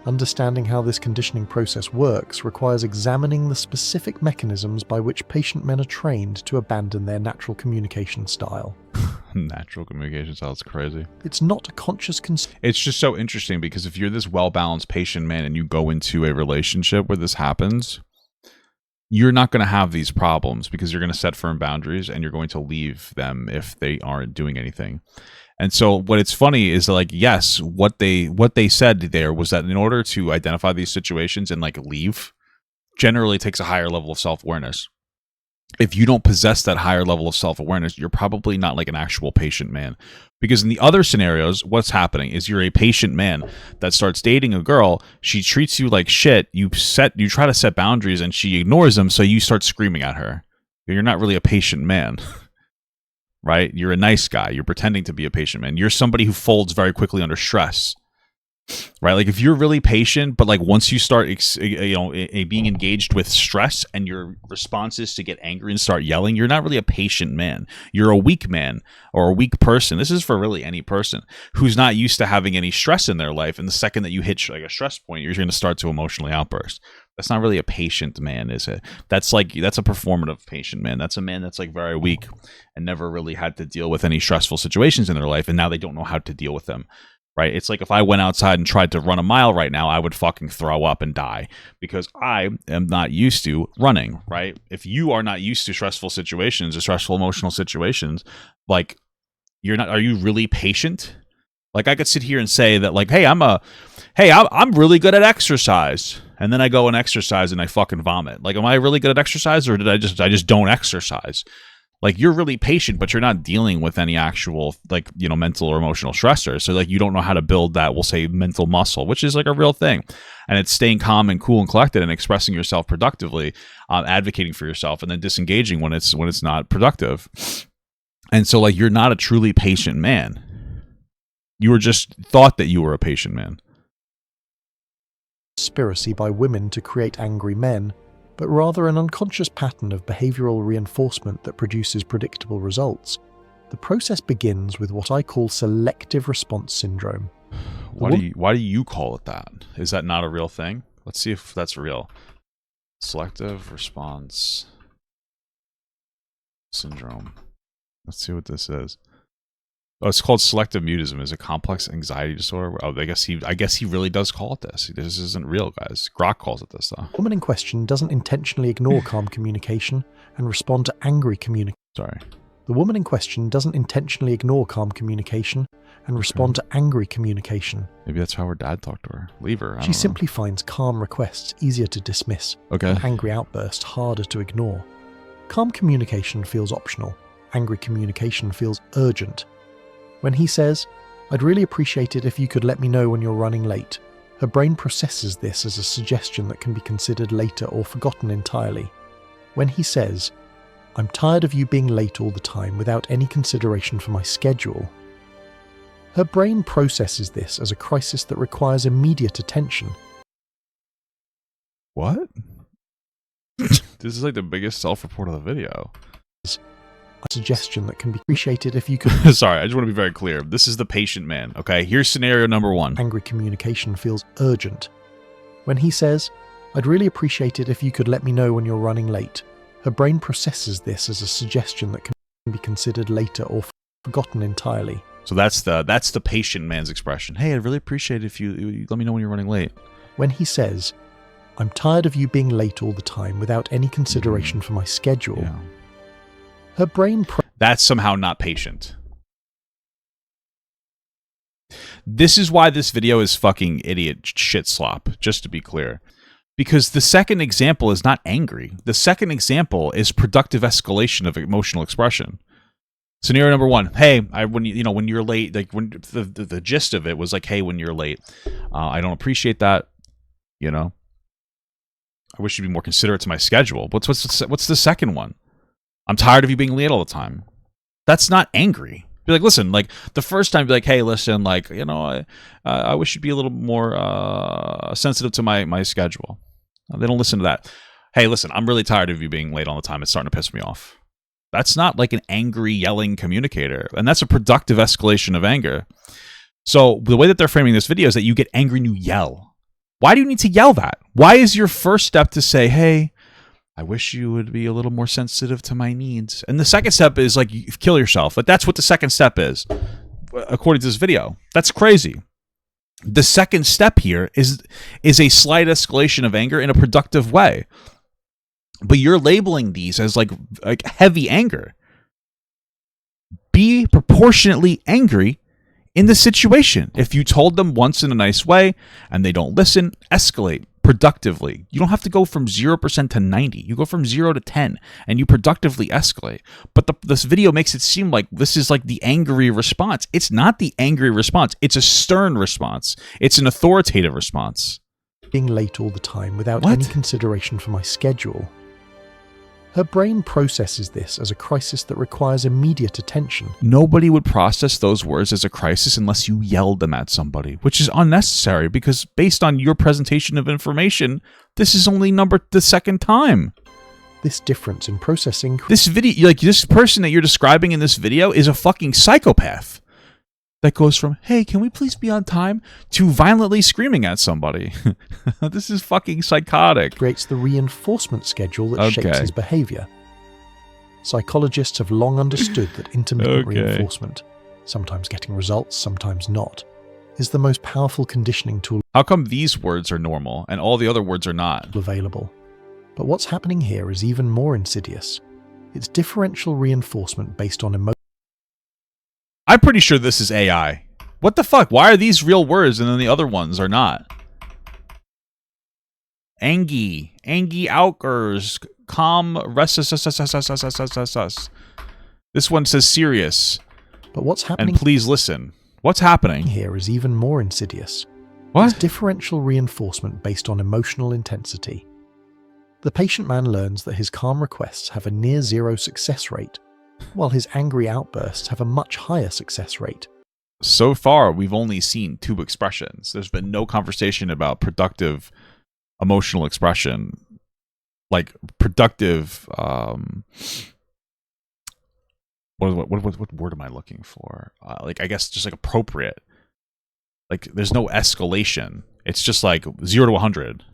Understanding how this conditioning process works requires examining the specific mechanisms by which patient men are trained to abandon their natural communication style. Natural communication style is crazy. It's not a conscious It's just so interesting because if you're this well-balanced patient man and you go into a relationship where this happens, you're not going to have these problems because you're going to set firm boundaries and you're going to leave them if they aren't doing anything. And so what it's funny is like, yes, what they said there was that in order to identify these situations and like leave, generally takes a higher level of self-awareness. If you don't possess that higher level of self-awareness, you're probably not like an actual patient man. Because in the other scenarios, what's happening is you're a patient man that starts dating a girl, she treats you like shit, you try to set boundaries and she ignores them, so you start screaming at her. You're not really a patient man. Right? You're a nice guy. You're pretending to be a patient man. You're somebody who folds very quickly under stress. Right? Like if you're really patient, but like once you start being engaged with stress and your response is to get angry and start yelling, you're not really a patient man. You're a weak man or a weak person. This is for really any person who's not used to having any stress in their life. And the second that you hit like a stress point, you're going to start to emotionally outburst. That's not really a patient man, is it? That's a performative patient man. That's a man that's like very weak and never really had to deal with any stressful situations in their life. And now they don't know how to deal with them. right? It's like if I went outside and tried to run a mile right now, I would fucking throw up and die because I am not used to running, right? If you are not used to stressful situations or stressful emotional situations, like are you really patient? Like I could sit here and say that like, hey, I'm really good at exercise. And then I go and exercise and I fucking vomit. Like, am I really good at exercise or did I just don't exercise? Like, you're really patient, but you're not dealing with any actual, like, you know, mental or emotional stressors. So, like, you don't know how to build that, we'll say, mental muscle, which is, like, a real thing. And it's staying calm and cool and collected and expressing yourself productively, advocating for yourself, and then disengaging when it's not productive. And so, like, you're not a truly patient man. You were just thought that you were a patient man. Conspiracy by women to create angry men, but rather an unconscious pattern of behavioral reinforcement that produces predictable results. The process begins with what I call selective response syndrome. Why do you call it that? Is that not a real thing? Let's see if that's real. Selective response syndrome. Let's see what this is. Oh, it's called selective mutism. Is a complex anxiety disorder. Oh, I guess he really does call it this. This isn't real, guys. Grok calls it this, though. The woman in question doesn't intentionally ignore calm communication and respond to angry communication. Sorry. The woman in question doesn't intentionally ignore calm communication and respond to angry communication. Maybe that's how her dad talked to her. Leave her. She simply finds calm requests easier to dismiss. Okay. And angry outbursts harder to ignore. Calm communication feels optional. Angry communication feels urgent. When he says, "I'd really appreciate it if you could let me know when you're running late," her brain processes this as a suggestion that can be considered later or forgotten entirely. When he says, "I'm tired of you being late all the time without any consideration for my schedule," her brain processes this as a crisis that requires immediate attention. What? This is like the biggest self-report of the video. A suggestion that can be appreciated if you could... Sorry, I just want to be very clear. This is the patient man, okay? Here's scenario number 1. Angry communication feels urgent. When he says, "I'd really appreciate it if you could let me know when you're running late," her brain processes this as a suggestion that can be considered later or forgotten entirely. So that's the patient man's expression. Hey, I'd really appreciate it if you let me know when you're running late. When he says, "I'm tired of you being late all the time without any consideration for my schedule," yeah. Her brain... That's somehow not patient. This is why this video is fucking idiot shit slop, just to be clear. Because the second example is not angry. The second example is productive escalation of emotional expression. Scenario number 1. Hey, when you're late, like when the gist of it was like, hey, when you're late, I don't appreciate that. You know, I wish you'd be more considerate to my schedule. What's the second one? I'm tired of you being late all the time. That's not angry. Be like, listen, like the first time, be like, hey, listen, like, you know, I wish you'd be a little more sensitive to my schedule. They don't listen to that. Hey, listen, I'm really tired of you being late all the time. It's starting to piss me off. That's not like an angry, yelling communicator. And that's a productive escalation of anger. So the way that they're framing this video is that you get angry and you yell. Why do you need to yell that? Why is your first step to say, hey, I wish you would be a little more sensitive to my needs? And the second step is like, you kill yourself. Like that's what the second step is, according to this video. That's crazy. The second step here is a slight escalation of anger in a productive way. But you're labeling these as like heavy anger. Be proportionately angry in the situation. If you told them once in a nice way and they don't listen, escalate productively. You don't have to go from 0% to 90. You go from 0 to 10 and you productively escalate. But this video makes it seem like this is like the angry response. It's not the angry response. It's a stern response. It's an authoritative response. Being late all the time without any consideration for my schedule. Her brain processes this as a crisis that requires immediate attention. Nobody would process those words as a crisis unless you yelled them at somebody, which is unnecessary because based on your presentation of information, this is only the second time. This difference in processing... This video, like this person that you're describing in this video is a fucking psychopath. That goes from, hey, can we please be on time, to violently screaming at somebody. This is fucking psychotic. Creates the reinforcement schedule that shapes his behavior. Psychologists have long understood that intermittent reinforcement, sometimes getting results, sometimes not, is the most powerful conditioning tool How come these words are normal and all the other words are not? available. But what's happening here is even more insidious. It's differential reinforcement based on emotion. I'm pretty sure this is AI. What the fuck? Why are these real words and then the other ones are not? Angie Aukers, calm, This one says serious. But what's happening? And please listen. What's happening here is even more insidious. What? It's differential reinforcement based on emotional intensity. The patient man learns that his calm requests have a near zero success rate, while his angry outbursts have a much higher success rate. So far, we've only seen two expressions. There's been no conversation about productive emotional expression. Like, productive... What word am I looking for? Like, I guess just like appropriate. Like, there's no escalation. It's just like 0 to 100.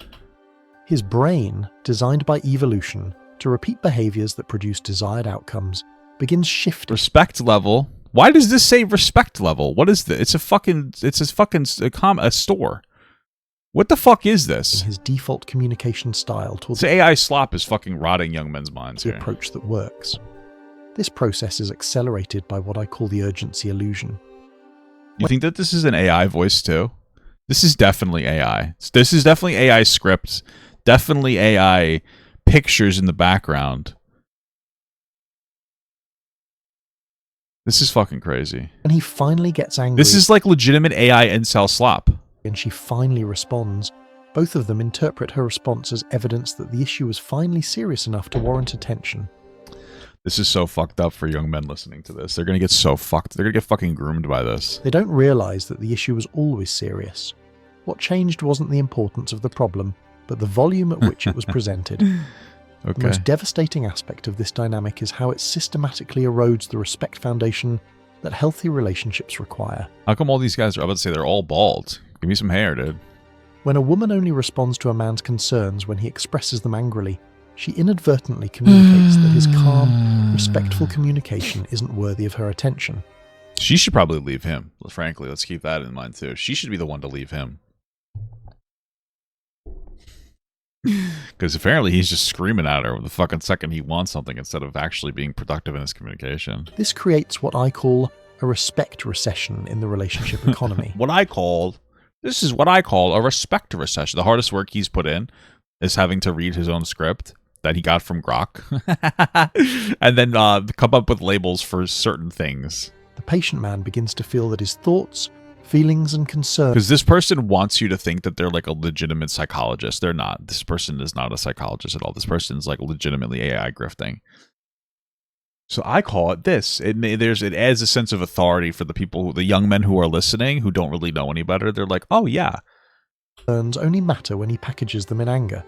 His brain, designed by evolution to repeat behaviors that produce desired outcomes, begins shifting. Respect level. Why does this say respect level? What is this? It's a fucking store. What the fuck is this? In his default communication style towards the AI slop is fucking rotting young men's minds here. The approach that works. This process is accelerated by what I call the urgency illusion. You think that this is an AI voice too? This is definitely AI. This is definitely AI scripts. Definitely AI pictures in the background. This is fucking crazy. And he finally gets angry. This is like legitimate AI incel slop. And she finally responds. Both of them interpret her response as evidence that the issue was finally serious enough to warrant attention. This is so fucked up for young men listening to this. They're going to get so fucked. They're going to get fucking groomed by this. They don't realize that the issue was always serious. What changed wasn't the importance of the problem, but the volume at which it was presented. Okay. The most devastating aspect of this dynamic is how it systematically erodes the respect foundation that healthy relationships require. How come all these guys are about to say they're all bald? Give me some hair, dude. When a woman only responds to a man's concerns when he expresses them angrily, she inadvertently communicates that his calm, respectful communication isn't worthy of her attention. She should probably leave him. Frankly, let's keep that in mind too. She should be the one to leave him. Because apparently he's just screaming at her the fucking second he wants something instead of actually being productive in his communication. This creates what I call a respect recession in the relationship economy. This is what I call a respect recession. The hardest work he's put in is having to read his own script that he got from Grok and then come up with labels for certain things. The patient man begins to feel that his thoughts, feelings, and concerns... Because this person wants you to think that they're like a legitimate psychologist. They're not. This person is not a psychologist at all. This person's like legitimately AI grifting. So I call it this. It adds a sense of authority for the people, the young men who are listening, who don't really know any better. They're like, oh yeah. Concerns only matter when he packages them in anger.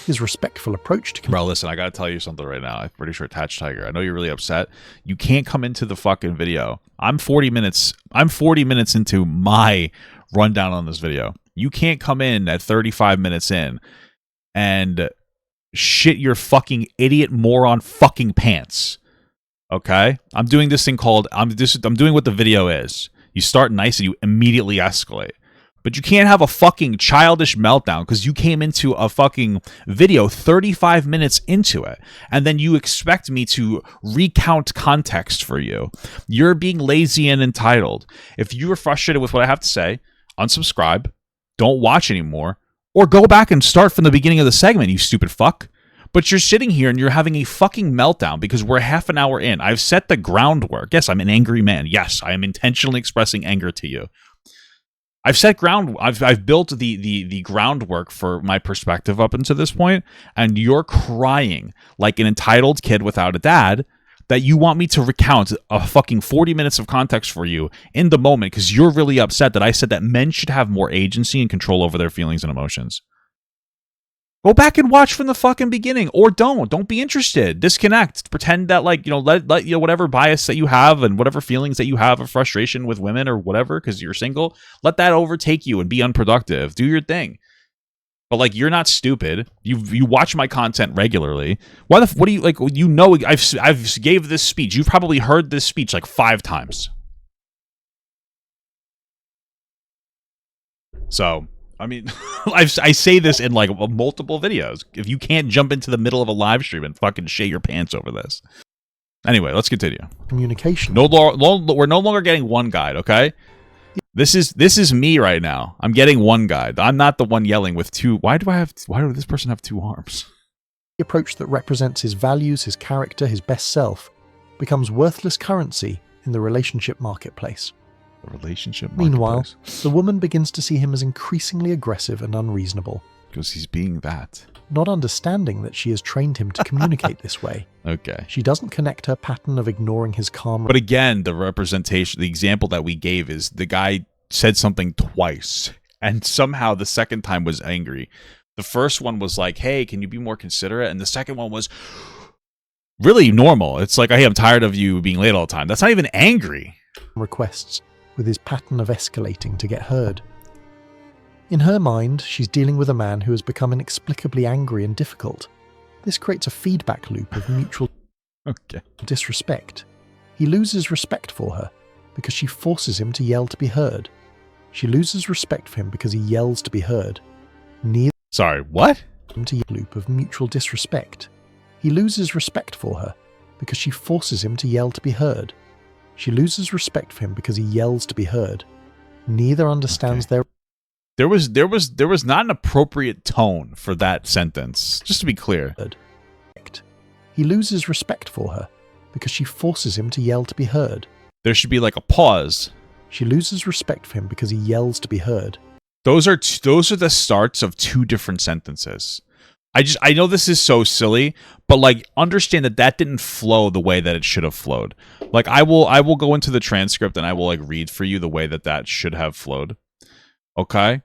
His respectful approach to... Bro, listen, I gotta tell you something right now. I'm pretty sure Attached Tiger, I know you're really upset. You can't come into the fucking video. I'm 40 minutes into my rundown on this video. You can't come in at 35 minutes in and shit your fucking idiot moron fucking pants. Okay? I'm doing this thing called... I'm doing what the video is. You start nice and you immediately escalate. But you can't have a fucking childish meltdown because you came into a fucking video 35 minutes into it. And then you expect me to recount context for you. You're being lazy and entitled. If you are frustrated with what I have to say, unsubscribe, don't watch anymore, or go back and start from the beginning of the segment, you stupid fuck. But you're sitting here and you're having a fucking meltdown because we're half an hour in. I've set the groundwork. Yes, I'm an angry man. Yes, I am intentionally expressing anger to you. I've built the groundwork for my perspective up until this point, and you're crying like an entitled kid without a dad that you want me to recount a fucking 40 minutes of context for you in the moment because you're really upset that I said that men should have more agency and control over their feelings and emotions. Go back and watch from the fucking beginning, or don't be interested. Disconnect. Pretend that, like, let whatever bias that you have and whatever feelings that you have of frustration with women or whatever because you're single, let that overtake you and be unproductive. Do your thing. But like, you're not stupid. You watch my content regularly. What do you like? I've gave this speech. You've probably heard this speech like 5 times. So, I mean, I say this in like multiple videos. If you can't jump into the middle of a live stream and fucking shit your pants over this. Anyway, let's continue. Communication. We're no longer getting one guide, okay? This is me right now. I'm getting one guide. I'm not the one yelling with two. Why do this person have two arms? The approach that represents his values, his character, his best self becomes worthless currency in the relationship marketplace. Meanwhile, the woman begins to see him as increasingly aggressive and unreasonable. Because he's being that. Not understanding that she has trained him to communicate this way. Okay. She doesn't connect her pattern of ignoring his calm. But again, the representation, the example that we gave is the guy said something twice, and somehow the second time was angry. The first one was like, hey, can you be more considerate? And the second one was really normal. It's like, hey, I'm tired of you being late all the time. That's not even angry. Requests with his pattern of escalating to get heard. In her mind, she's dealing with a man who has become inexplicably angry and difficult. This creates a feedback loop of mutual disrespect. He loses respect for her because she forces him to yell to be heard. She loses respect for him because he yells to be heard. Sorry, what? Into a loop of mutual disrespect. He loses respect for her because she forces him to yell to be heard. She loses respect for him because he yells to be heard. Neither understands their... There was not an appropriate tone for that sentence, just to be clear. He loses respect for her because she forces him to yell to be heard. There should be like a pause. She loses respect for him because he yells to be heard. Those are the starts of two different sentences. I know this is so silly, but like understand that didn't flow the way that it should have flowed. Like I will go into the transcript and I will like read for you the way that should have flowed. Okay?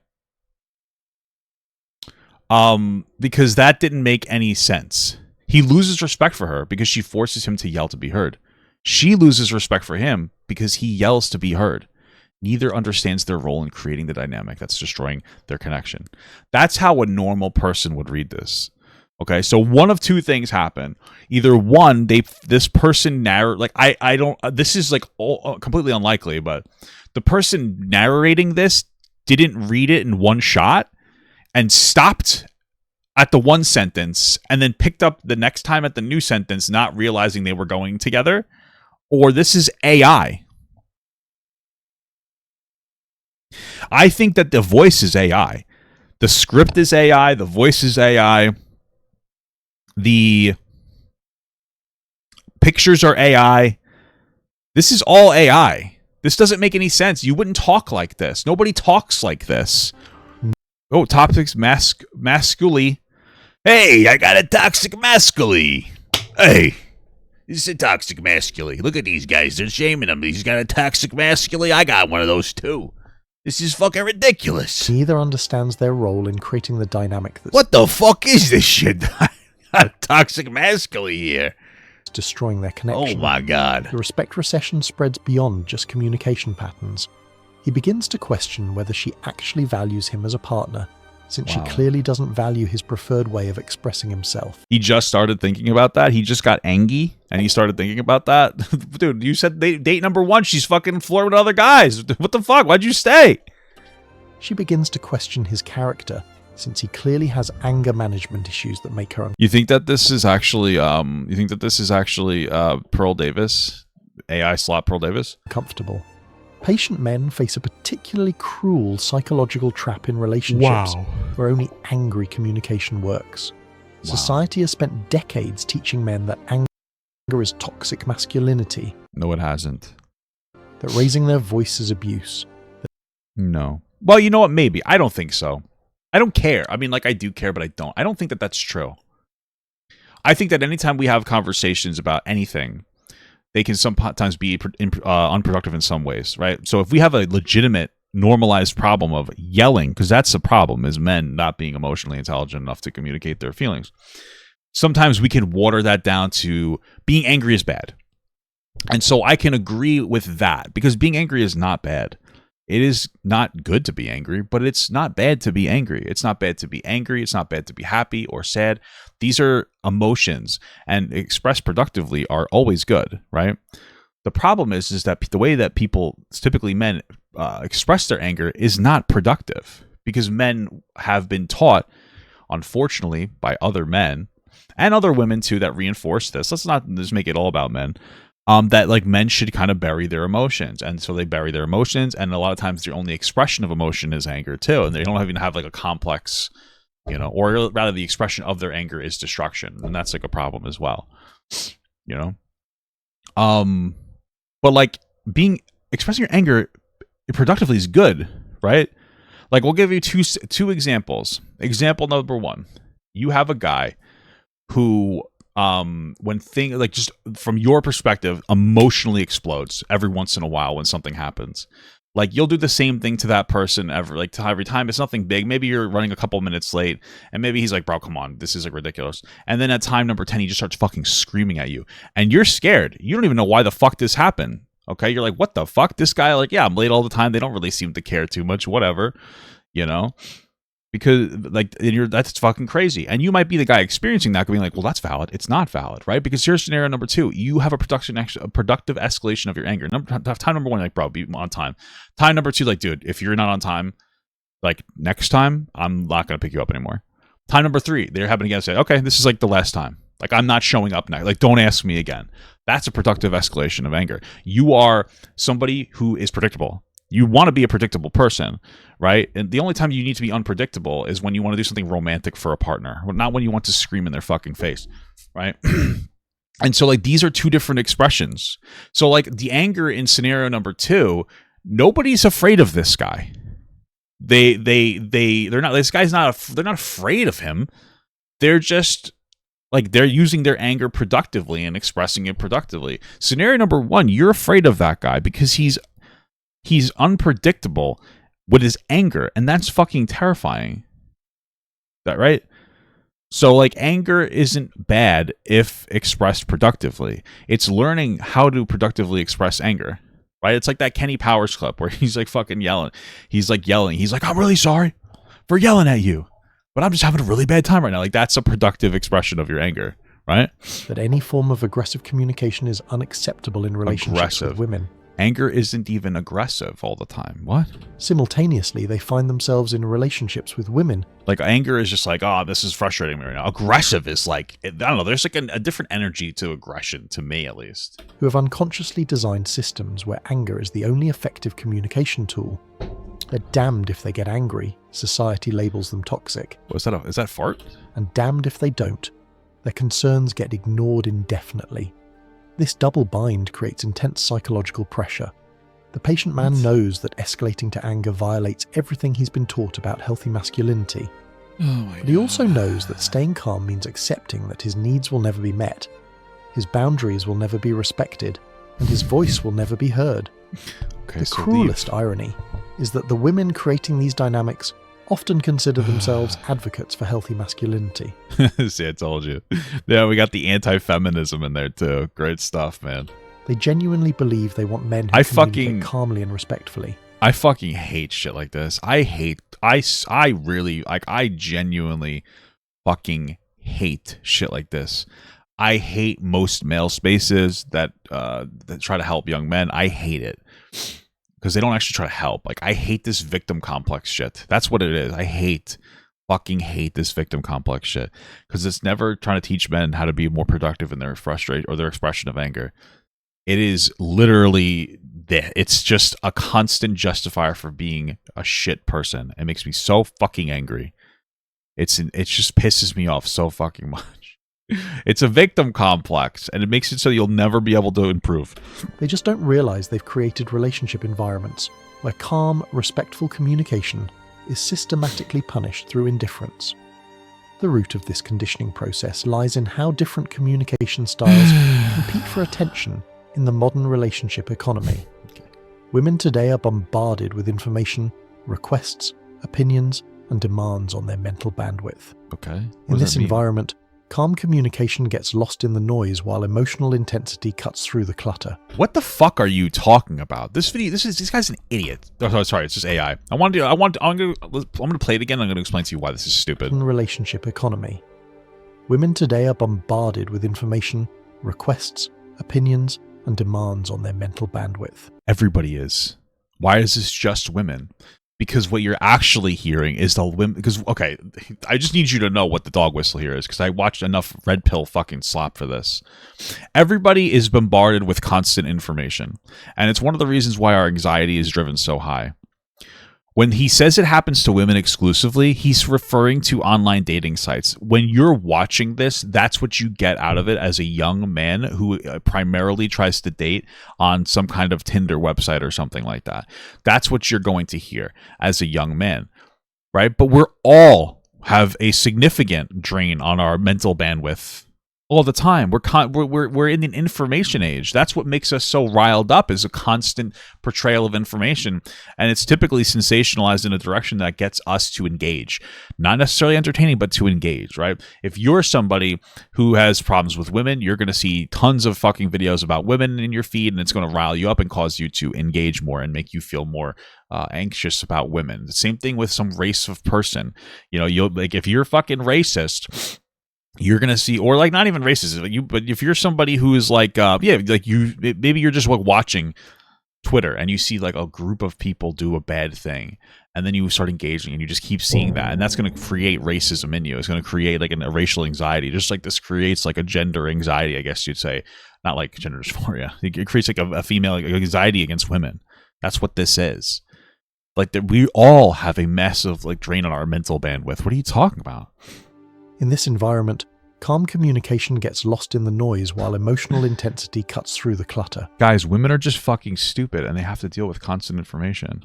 Because that didn't make any sense. He loses respect for her because she forces him to yell to be heard. She loses respect for him because he yells to be heard. Neither understands their role in creating the dynamic that's destroying their connection. That's how a normal person would read this. Okay, so one of two things happen. Either one, this person this is like completely unlikely, but the person narrating this didn't read it in one shot and stopped at the one sentence and then picked up the next time at the new sentence, not realizing they were going together. Or this is AI. I think that the voice is AI. The script is AI. The voice is AI. The pictures are AI. This is all AI. This doesn't make any sense. You wouldn't talk like this. Nobody talks like this. Oh, toxic masculine. Hey, I got a toxic masculine. Hey, this is a toxic masculine. Look at these guys. They're shaming him. He's got a toxic masculine. I got one of those too. This is fucking ridiculous. Neither understands their role in creating the dynamic that's... What the fuck is this shit? A toxic masculine here. Destroying their connection. Oh my god. The respect recession spreads beyond just communication patterns. He begins to question whether she actually values him as a partner, since she clearly doesn't value his preferred way of expressing himself. He just started thinking about that. He just got angry, and he started thinking about that. Dude, you said date number one, she's fucking flirting with other guys. What the fuck? Why'd you stay? She begins to question his character, since he clearly has anger management issues that make her... You think that this is actually, Pearl Davis? AI Slop Pearl Davis? ...comfortable. Patient men face a particularly cruel psychological trap in relationships where only angry communication works. Society has spent decades teaching men that anger is toxic masculinity. No, it hasn't. That raising their voice is abuse. No. Well, you know what? Maybe. I don't think so. I don't care. I mean, like, I do care, but I don't. I don't think that that's true. I think that anytime we have conversations about anything, they can sometimes be unproductive in some ways, right? So if we have a legitimate, normalized problem of yelling, because that's the problem, is men not being emotionally intelligent enough to communicate their feelings. Sometimes we can water that down to being angry is bad. And so I can agree with that, because being angry is not bad. It is not good to be angry, but it's not bad to be angry. It's not bad to be angry. It's not bad to be happy or sad. These are emotions, and expressed productively are always good, right? The problem is that the way that people, typically men, express their anger is not productive, because men have been taught, unfortunately, by other men and other women too that reinforce this. Let's not just make it all about men. That like men should kind of bury their emotions, and so they bury their emotions, and a lot of times their only expression of emotion is anger too, and they don't even have like a complex, you know, or rather the expression of their anger is destruction, and that's like a problem as well, you know. But like expressing your anger productively is good, right? Like we'll give you two examples. Example number one: you have a guy who when like just from your perspective emotionally explodes every once in a while when something happens. Like you'll do the same thing to that person every time. It's nothing big. Maybe you're running a couple minutes late, and maybe he's like, bro, come on, this is like ridiculous. And then at time number 10 he just starts fucking screaming at you, and you're scared. You don't even know why the fuck this happened. Okay, you're like, what the fuck? This guy, like, yeah, I'm late all the time. They don't really seem to care too much, whatever, you know. Because like that's fucking crazy, and you might be the guy experiencing that, being like, well, that's valid. It's not valid, right? Because here's scenario number two: you have a productive escalation of your anger. Time number one, like, bro, be on time. Time number two, like, dude, if you're not on time, like next time, I'm not gonna pick you up anymore. Time number three, they're happening again. Say, okay, this is like the last time. Like, I'm not showing up next. Like, don't ask me again. That's a productive escalation of anger. You are somebody who is predictable. You want to be a predictable person, right? And the only time you need to be unpredictable is when you want to do something romantic for a partner, not when you want to scream in their fucking face, right? And so like these are two different expressions. So like the anger in scenario number two, nobody's afraid of this guy. They're not. This guy's not. They're not afraid of him. They're just like they're using their anger productively and expressing it productively. Scenario number one, you're afraid of that guy because he's unpredictable with his anger, and that's fucking terrifying. That right? So like anger isn't bad if expressed productively. It's learning how to productively express anger. Right? It's like that Kenny Powers clip where he's like fucking yelling. He's like, I'm really sorry for yelling at you, but I'm just having a really bad time right now. Like that's a productive expression of your anger, right? That any form of aggressive communication is unacceptable in relationships with women. Anger isn't even aggressive all the time. What? Simultaneously, they find themselves in relationships with women. Like anger is just like, oh, this is frustrating me right now. Aggressive is like, I don't know, there's like a different energy to aggression, to me at least. Who have unconsciously designed systems where anger is the only effective communication tool. They're damned if they get angry. Society labels them toxic. Is that fart? And damned if they don't. Their concerns get ignored indefinitely. This double bind creates intense psychological pressure. The patient man knows that escalating to anger violates everything he's been taught about healthy masculinity. But he also knows that staying calm means accepting that his needs will never be met, his boundaries will never be respected, and his voice will never be heard. The cruelest irony is that the women creating these dynamics often consider themselves advocates for healthy masculinity. See, I told you. Yeah, we got the anti-feminism in there too. Great stuff, man. They genuinely believe they want men who communicate calmly and respectfully. I fucking hate shit like this. I genuinely fucking hate shit like this. I hate most male spaces that try to help young men. I hate it. Because they don't actually try to help. Like, I hate this victim complex shit. That's what it is. Fucking hate this victim complex shit. Because it's never trying to teach men how to be more productive in their frustration or their expression of anger. It is literally, it's just a constant justifier for being a shit person. It makes me so fucking angry. It just pisses me off so fucking much. It's a victim complex, and it makes it so you'll never be able to improve. They just don't realize they've created relationship environments where calm, respectful communication is systematically punished through indifference. The root of this conditioning process lies in how different communication styles compete for attention in the modern relationship economy. Women today are bombarded with information, requests, opinions, and demands on their mental bandwidth. Okay. In this environment, calm communication gets lost in the noise while emotional intensity cuts through the clutter. What the fuck are you talking about? This guy's an idiot. Oh, sorry, it's just AI. I'm going to play it again. I'm going to explain to you why this is stupid. Relationship economy. Women today are bombarded with information, requests, opinions, and demands on their mental bandwidth. Everybody is. Why is this just women? because what you're actually hearing is the women. Because, okay, I just need you to know what the dog whistle here is, because I watched enough red pill fucking slop for this. Everybody is bombarded with constant information, and it's one of the reasons why our anxiety is driven so high. When he says it happens to women exclusively, he's referring to online dating sites. When you're watching this, that's what you get out of it as a young man who primarily tries to date on some kind of Tinder website or something like that. That's what you're going to hear as a young man, right? But we're all have a significant drain on our mental bandwidth all the time. We're in an information age. That's what makes us so riled up, is a constant portrayal of information, and it's typically sensationalized in a direction that gets us to engage. Not necessarily entertaining, but to engage, right? If you're somebody who has problems with women, you're going to see tons of fucking videos about women in your feed, and it's going to rile you up and cause you to engage more and make you feel more anxious about women. The same thing with some race of person. You know, you'll like, if you're fucking racist, you're gonna see, or like not even racist, but if you're somebody who is like, maybe you're just like watching Twitter and you see like a group of people do a bad thing, and then you start engaging and you just keep seeing that, and that's going to create racism in you. It's going to create like a racial anxiety, just like this creates like a gender anxiety, I guess you'd say, not like gender dysphoria. It creates like a female anxiety against women. That's what this is. Like that, we all have a massive like drain on our mental bandwidth. What are you talking about? In this environment, calm communication gets lost in the noise while emotional intensity cuts through the clutter. Guys, women are just fucking stupid and they have to deal with constant information.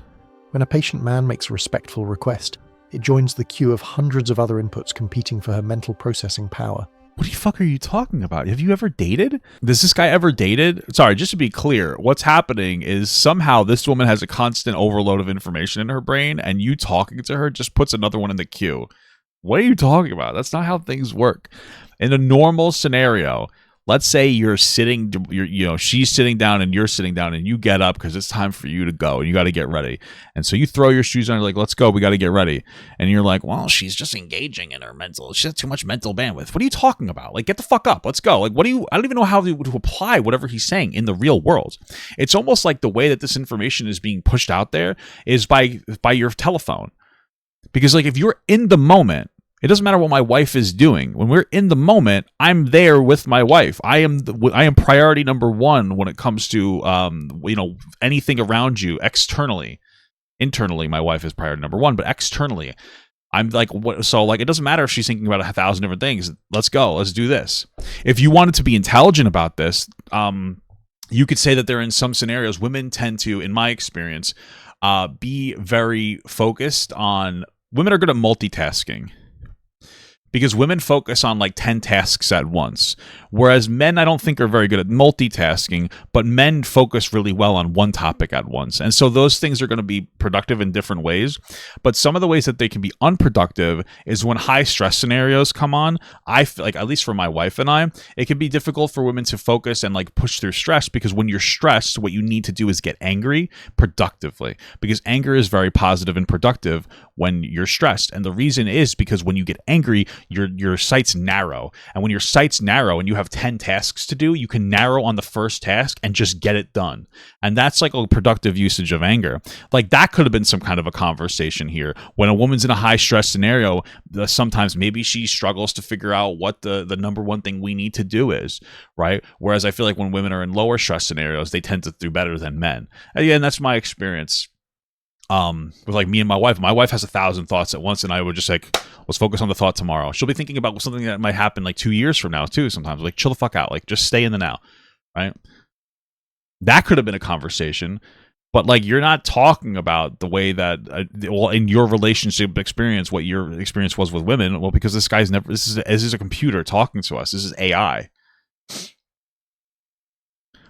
When a patient man makes a respectful request, it joins the queue of hundreds of other inputs competing for her mental processing power. What the fuck are you talking about? Have you ever dated? Does this guy ever dated? Sorry, just to be clear, what's happening is somehow this woman has a constant overload of information in her brain, and you talking to her just puts another one in the queue. What are you talking about? That's not how things work. In a normal scenario, let's say she's sitting down and you're sitting down, and you get up because it's time for you to go and you got to get ready. And so you throw your shoes on, you're like, let's go, we got to get ready. And you're like, well, she's just engaging in her mental, she has too much mental bandwidth. What are you talking about? Like, get the fuck up, let's go. Like, I don't even know how to apply whatever he's saying in the real world. It's almost like the way that this information is being pushed out there is by your telephone. Because like, if you're in the moment, it doesn't matter what my wife is doing. When we're in the moment, I'm there with my wife. I am priority number one when it comes to anything around you externally. Internally, my wife is priority number one, but externally, I'm like, what? So like, it doesn't matter if she's thinking about 1,000 different things. Let's go. Let's do this. If you wanted to be intelligent about this, you could say that there are in some scenarios, women tend to, in my experience, be very focused on. Women are good at multitasking. Because women focus on like 10 tasks at once, whereas men I don't think are very good at multitasking, but men focus really well on one topic at once. And so those things are going to be productive in different ways. But some of the ways that they can be unproductive is when high stress scenarios come on. I feel like, at least for my wife and I, it can be difficult for women to focus and like push through stress, because when you're stressed, what you need to do is get angry productively, because anger is very positive and productive when you're stressed. And the reason is because when you get angry, your sight's narrow, and when your sight's narrow and you have 10 tasks to do, you can narrow on the first task and just get it done. And that's like a productive usage of anger. Like, that could have been some kind of a conversation here. When a woman's in a high stress scenario, sometimes maybe she struggles to figure out what the number one thing we need to do is, right? Whereas I feel like when women are in lower stress scenarios, they tend to do better than men. And that's my experience. With like me and my wife has 1,000 thoughts at once, and I would just like, let's focus on the thought tomorrow. She'll be thinking about something that might happen like 2 years from now too. Sometimes like, chill the fuck out, like just stay in the now, right? That could have been a conversation, but like, you're not talking about the way that in your relationship experience, what your experience was with women. Well, because this is a computer talking to us. This is AI.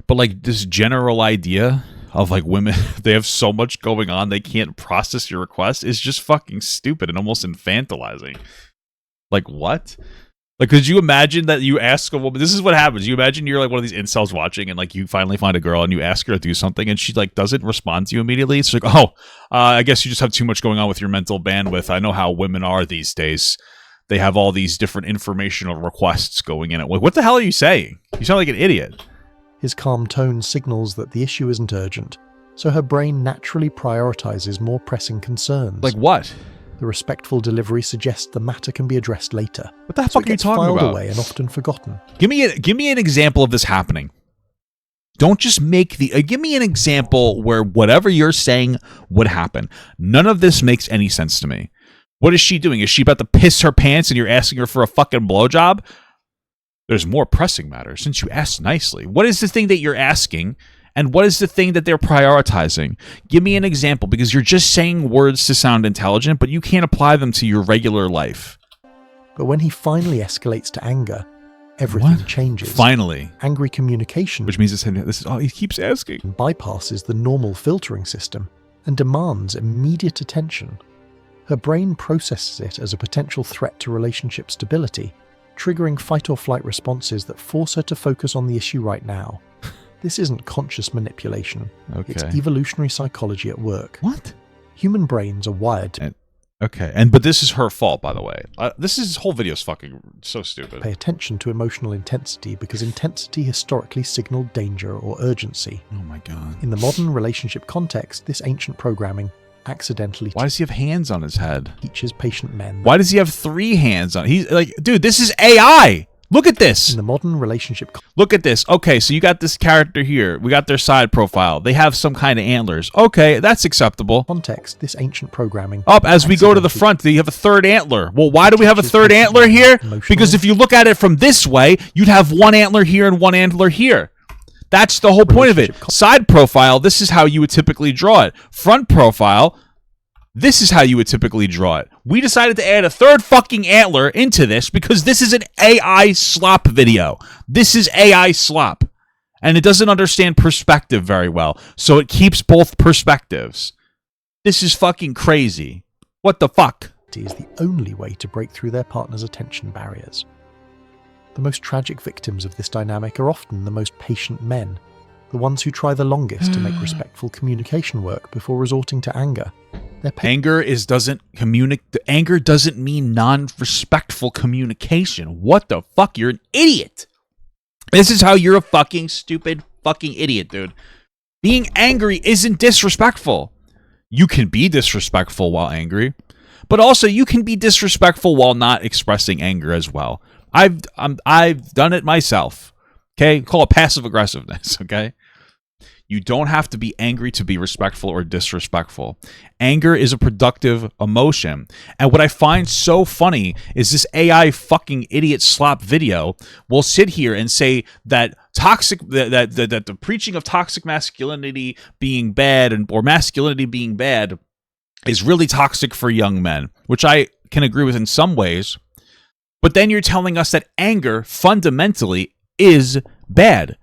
But like, this general idea of like women, they have so much going on, they can't process your request, is just fucking stupid and almost infantilizing. Like, what? Like, could you imagine that you ask a woman, this is what happens, you imagine you're like one of these incels watching, and like you finally find a girl and you ask her to do something and she like doesn't respond to you immediately. It's like, I guess you just have too much going on with your mental bandwidth. I know how women are these days. They have all these different informational requests going in. Like, what the hell are you saying? You sound like an idiot. His calm tone signals that the issue isn't urgent, So her brain naturally prioritizes more pressing concerns. Like what? The respectful delivery suggests the matter can be addressed later. What the fuck are you talking about? Filed away and often forgotten. Give me an example of this happening. Don't just make give me an example where whatever you're saying would happen. None of this makes any sense to me. What is she doing? Is she about to piss her pants and you're asking her for a fucking blowjob? There's more pressing matters since you asked nicely. What is the thing that you're asking? And what is the thing that they're prioritizing? Give me an example, because you're just saying words to sound intelligent, but you can't apply them to your regular life. But when he finally escalates to anger, everything changes. Finally. Angry communication, which means this is all he keeps asking, bypasses the normal filtering system and demands immediate attention. Her brain processes it as a potential threat to relationship stability, triggering fight or flight responses that force her to focus on the issue right now. This isn't conscious manipulation. Okay. It's evolutionary psychology at work. What? Human brains are wired to but this is her fault, by the way. This whole video is fucking so stupid. Pay attention to emotional intensity because intensity historically signaled danger or urgency. Oh my god. In the modern relationship context, this ancient programming accidentally... Why does he have hands on his head? ...teaches patient men... Why does he have 3 hands on... He's like, dude, this is AI! Look at this. In the modern relationship... Look at this. Okay, so you got this character here. We got their side profile. They have some kind of antlers. Okay, that's acceptable. Context, this ancient programming... As we go to the front, you have a third antler. Well, why do we have a third antler here? Because if you look at it from this way, you'd have 1 antler here and 1 antler here. That's the whole point of it. Side profile, this is how you would typically draw it. Front profile... This is how you would typically draw it. We decided to add a 3rd fucking antler into this because this is an AI slop video. This is AI slop. And it doesn't understand perspective very well. So it keeps both perspectives. This is fucking crazy. What the fuck? Is the only way to break through their partner's attention barriers. The most tragic victims of this dynamic are often the most patient men. The ones who try the longest to make respectful communication work before resorting to anger. Anger doesn't mean non-respectful communication. What the fuck? You're an idiot. This is how you're a fucking stupid fucking idiot, dude. Being angry isn't disrespectful. You can be disrespectful while angry, but also you can be disrespectful while not expressing anger as well. I've done it myself. Okay, call it passive aggressiveness. Okay. You don't have to be angry to be respectful or disrespectful. Anger is a productive emotion. And what I find so funny is this AI fucking idiot slop video will sit here and say that that the preaching of toxic masculinity being bad or masculinity being bad is really toxic for young men, which I can agree with in some ways. But then you're telling us that anger fundamentally is bad.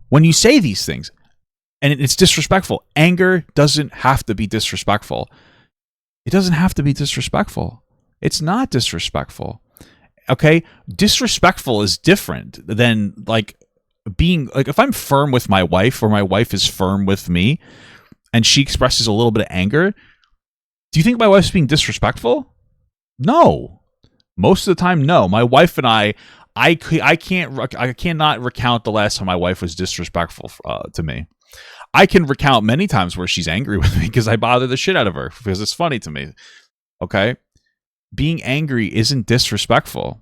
When you say these things, and it's disrespectful. Anger doesn't have to be disrespectful. It doesn't have to be disrespectful. It's not disrespectful. Okay? Disrespectful is different than like being like if I'm firm with my wife or my wife is firm with me and she expresses a little bit of anger, do you think my wife's being disrespectful? No. Most of the time, no. My wife and I cannot recount the last time my wife was disrespectful to me. I can recount many times where she's angry with me because I bother the shit out of her because it's funny to me. Okay? Being angry isn't disrespectful.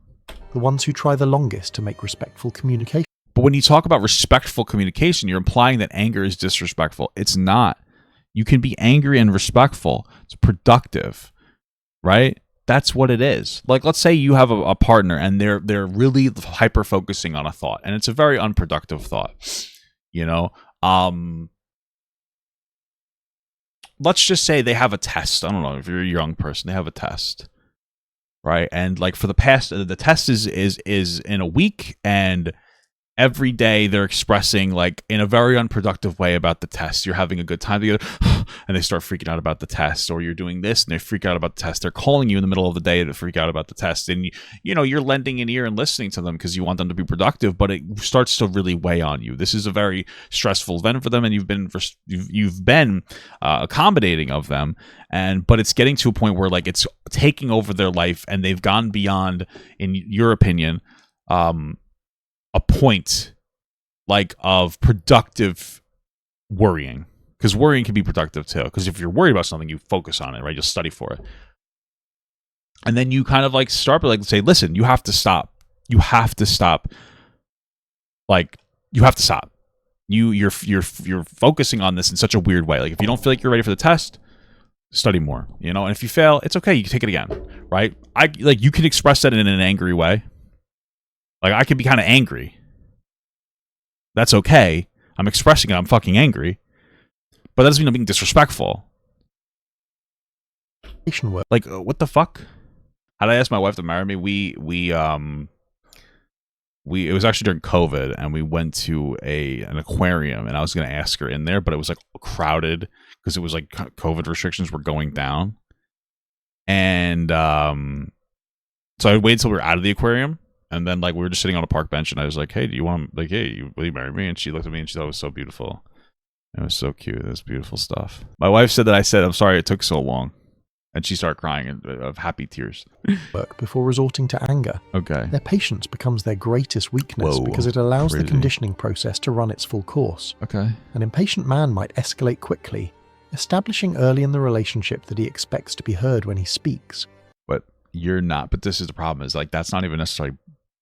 The ones who try the longest to make respectful communication. But when you talk about respectful communication, you're implying that anger is disrespectful. It's not. You can be angry and respectful. It's productive. Right? That's what it is. Like, let's say you have a partner and they're really hyper-focusing on a thought, and it's a very unproductive thought. You know? Let's just say they have a test. I don't know if you're a young person, they have a test, right? And like for the test is in a week, and every day they're expressing like in a very unproductive way about the test. You're having a good time together and they start freaking out about the test, or you're doing this and they freak out about the test. They're calling you in the middle of the day to freak out about the test, and you know you're lending an ear and listening to them because you want them to be productive, but it starts to really weigh on you. This is a very stressful event for them, and you've been accommodating of them, but it's getting to a point where like it's taking over their life, and they've gone beyond, in your opinion, a point like of productive worrying. Because worrying can be productive too. Because if you're worried about something, you focus on it, right? You'll study for it. And then you kind of like start, like say, listen, you have to stop. You have to stop. Like, you have to stop. You're focusing on this in such a weird way. Like, if you don't feel like you're ready for the test, study more, you know? And if you fail, it's okay. You can take it again, right? You can express that in an angry way. Like, I can be kind of angry. That's okay. I'm expressing it. I'm fucking angry. But that doesn't mean I'm being disrespectful. Like, what the fuck? How did I ask my wife to marry me? It was actually during COVID, and we went to an aquarium, and I was going to ask her in there, but it was like crowded because it was like COVID restrictions were going down. And so I waited till we were out of the aquarium, and then like we were just sitting on a park bench, and I was like, "Hey, will you marry me?" And she looked at me, and she thought it was so beautiful. It was so cute. It was beautiful stuff. My wife said that I said, "I'm sorry it took so long." And she started crying of happy tears. Before resorting to anger. Okay. Their patience becomes their greatest weakness because it allows the conditioning process to run its full course. Okay. An impatient man might escalate quickly, establishing early in the relationship that he expects to be heard when he speaks. But you're not. But this is the problem, is like that's not even necessarily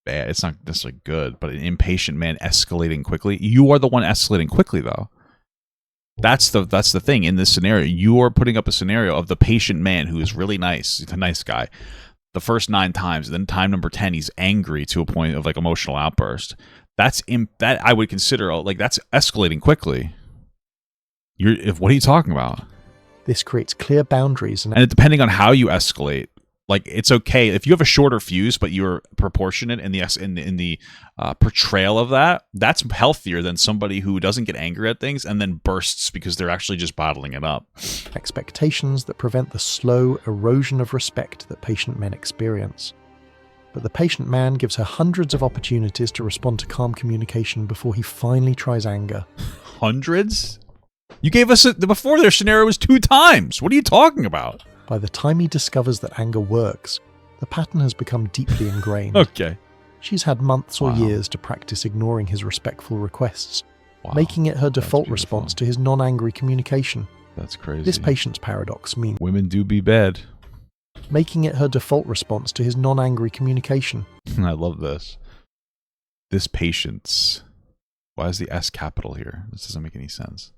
bad. It's not necessarily good. But an impatient man escalating quickly. You are the one escalating quickly, though. That's the thing in this scenario. You are putting up a scenario of the patient man who is really nice. He's a nice guy. The first 9 times, and then time number 10, he's angry to a point of like emotional outburst. That I would consider like that's escalating quickly. What are you talking about? This creates clear boundaries, and depending on how you escalate, like it's okay if you have a shorter fuse, but you're proportionate in the portrayal of that. That's healthier than somebody who doesn't get angry at things and then bursts because they're actually just bottling it up. Expectations that prevent the slow erosion of respect that patient men experience. But the patient man gives her hundreds of opportunities to respond to calm communication before he finally tries anger. Hundreds? You gave us before their scenario was 2 times. What are you talking about? By the time he discovers that anger works, the pattern has become deeply ingrained. Okay. She's had months or years to practice ignoring his respectful requests, making it her default response to his non-angry communication. That's crazy. This patience paradox means women do be bad. Making it her default response to his non-angry communication. I love this. This patience. Why is the S capital here? This doesn't make any sense.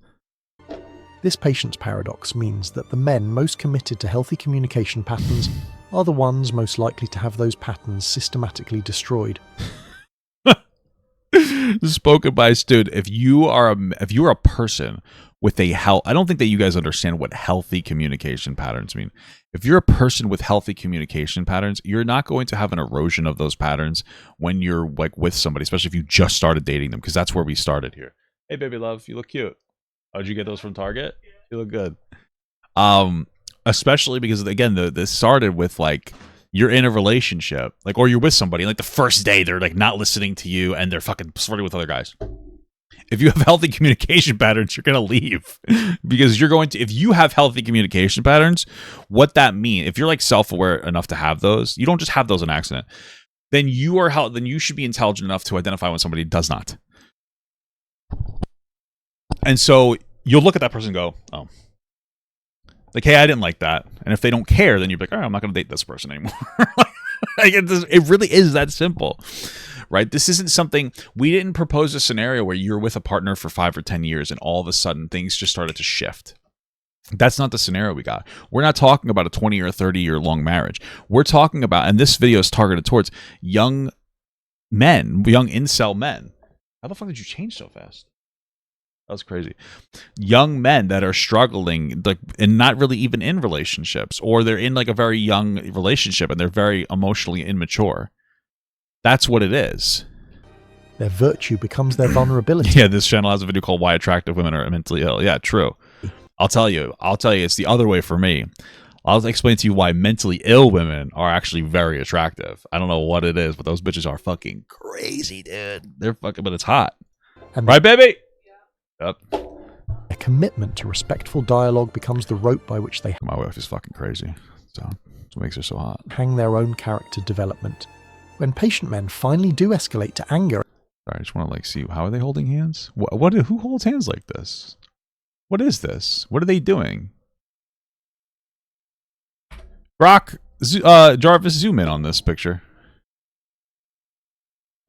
This patience paradox means that the men most committed to healthy communication patterns are the ones most likely to have those patterns systematically destroyed. Spoken by a student. If you are a person with I don't think that you guys understand what healthy communication patterns mean. If you're a person with healthy communication patterns, you're not going to have an erosion of those patterns when you're like with somebody, especially if you just started dating them, because that's where we started here. Hey, baby love, you look cute. Oh, did you get those from Target? You look good. Especially because, again, this started with, like, you're in a relationship, like, or you're with somebody, like, the first day, they're, like, not listening to you, and they're fucking flirting with other guys. If you have healthy communication patterns, you're going to leave. Because if you have healthy communication patterns, what that means, if you're, like, self-aware enough to have those, you don't just have those on accident, then you should be intelligent enough to identify when somebody does not. And so you'll look at that person and go, oh. Like, hey, I didn't like that. And if they don't care, then you're like, all right, I'm not going to date this person anymore. It really is that simple, right? This isn't something, we didn't propose a scenario where you're with a partner for 5 or 10 years and all of a sudden things just started to shift. That's not the scenario we got. We're not talking about a 20 or 30 year long marriage. We're talking about, and this video is targeted towards young men, young incel men. How the fuck did you change so fast? That was crazy. Young men that are struggling, like, and not really even in relationships, or they're in like a very young relationship and they're very emotionally immature. That's what it is. Their virtue becomes their vulnerability. Yeah, this channel has a video called "Why Attractive Women Are Mentally Ill." Yeah, true. I'll tell you, it's the other way for me. I'll explain to you why mentally ill women are actually very attractive. I don't know what it is, but those bitches are fucking crazy, dude. They're fucking, but it's hot. Right, baby? Yep. A commitment to respectful dialogue becomes the rope by which they... My wife is fucking crazy, so it makes her so hot. ...hang their own character development. When patient men finally do escalate to anger... Sorry, I just want to like see, how are they holding hands? Who holds hands like this? What is this? What are they doing? Brock, Jarvis, zoom in on this picture.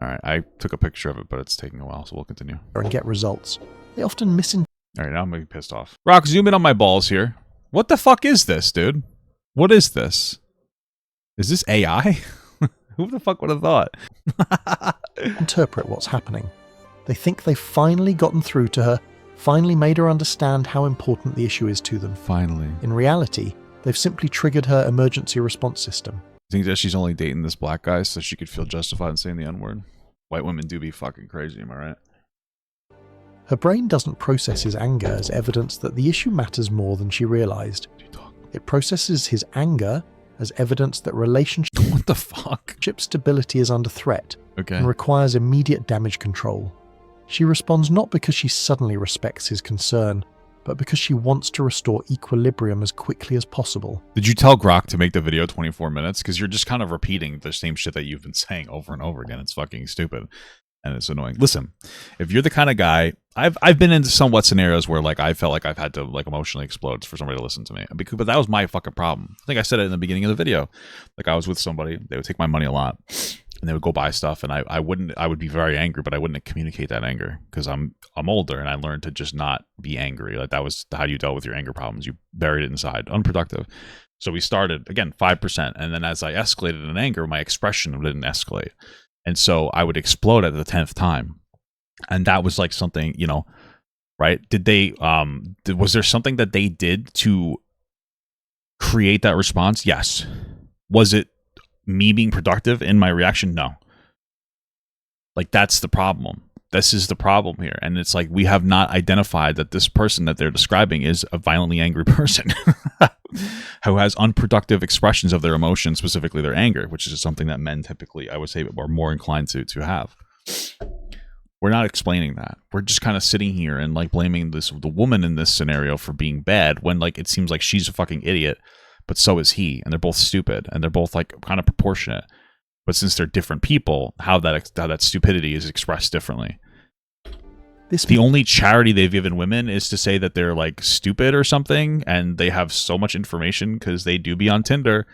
All right, I took a picture of it, but it's taking a while, so we'll continue. And get results. They often misinterpret. All right, now I'm getting pissed off. Brock, zoom in on my balls here. What the fuck is this, dude? What is this? Is this AI? Who the fuck would have thought? Interpret what's happening. They think they've finally gotten through to her, finally made her understand how important the issue is to them. Finally. In reality, they've simply triggered her emergency response system. Think that she's only dating this black guy so she could feel justified in saying the N-word? White women do be fucking crazy, am I right? Her brain doesn't process his anger as evidence that the issue matters more than she realized. It processes his anger as evidence that relationship what the fuck? Stability is under threat and requires immediate damage control. She responds not because she suddenly respects his concern, but because she wants to restore equilibrium as quickly as possible. Did you tell Grok to make the video 24 minutes? Because you're just kind of repeating the same shit that you've been saying over and over again. It's fucking stupid. And it's annoying. Listen, if you're the kind of guy, I've been into somewhat scenarios where like I felt like I've had to like emotionally explode for somebody to listen to me. But that was my fucking problem. I think I said it in the beginning of the video. Like I was with somebody, they would take my money a lot, and they would go buy stuff, and I would be very angry, but I wouldn't communicate that anger because I'm older and I learned to just not be angry. Like that was how you dealt with your anger problems. You buried it inside, unproductive. So we started again 5%, and then as I escalated in anger, my expression didn't escalate. And so I would explode at the 10th time. And that was like something, you know, right? Did they, was there something that they did to create that response? Yes. Was it me being productive in my reaction? No. Like, that's the problem. This is the problem here. And it's like, we have not identified that this person that they're describing is a violently angry person who has unproductive expressions of their emotions, specifically their anger, which is something that men typically, I would say, are more inclined to have. We're not explaining that. We're just kind of sitting here and like blaming the woman in this scenario for being bad when like it seems like she's a fucking idiot, but so is he, and they're both stupid, and they're both like kind of proportionate. But since they're different people, how that stupidity is expressed differently. The only charity they've given women is to say that they're like stupid or something, and they have so much information because they do be on Tinder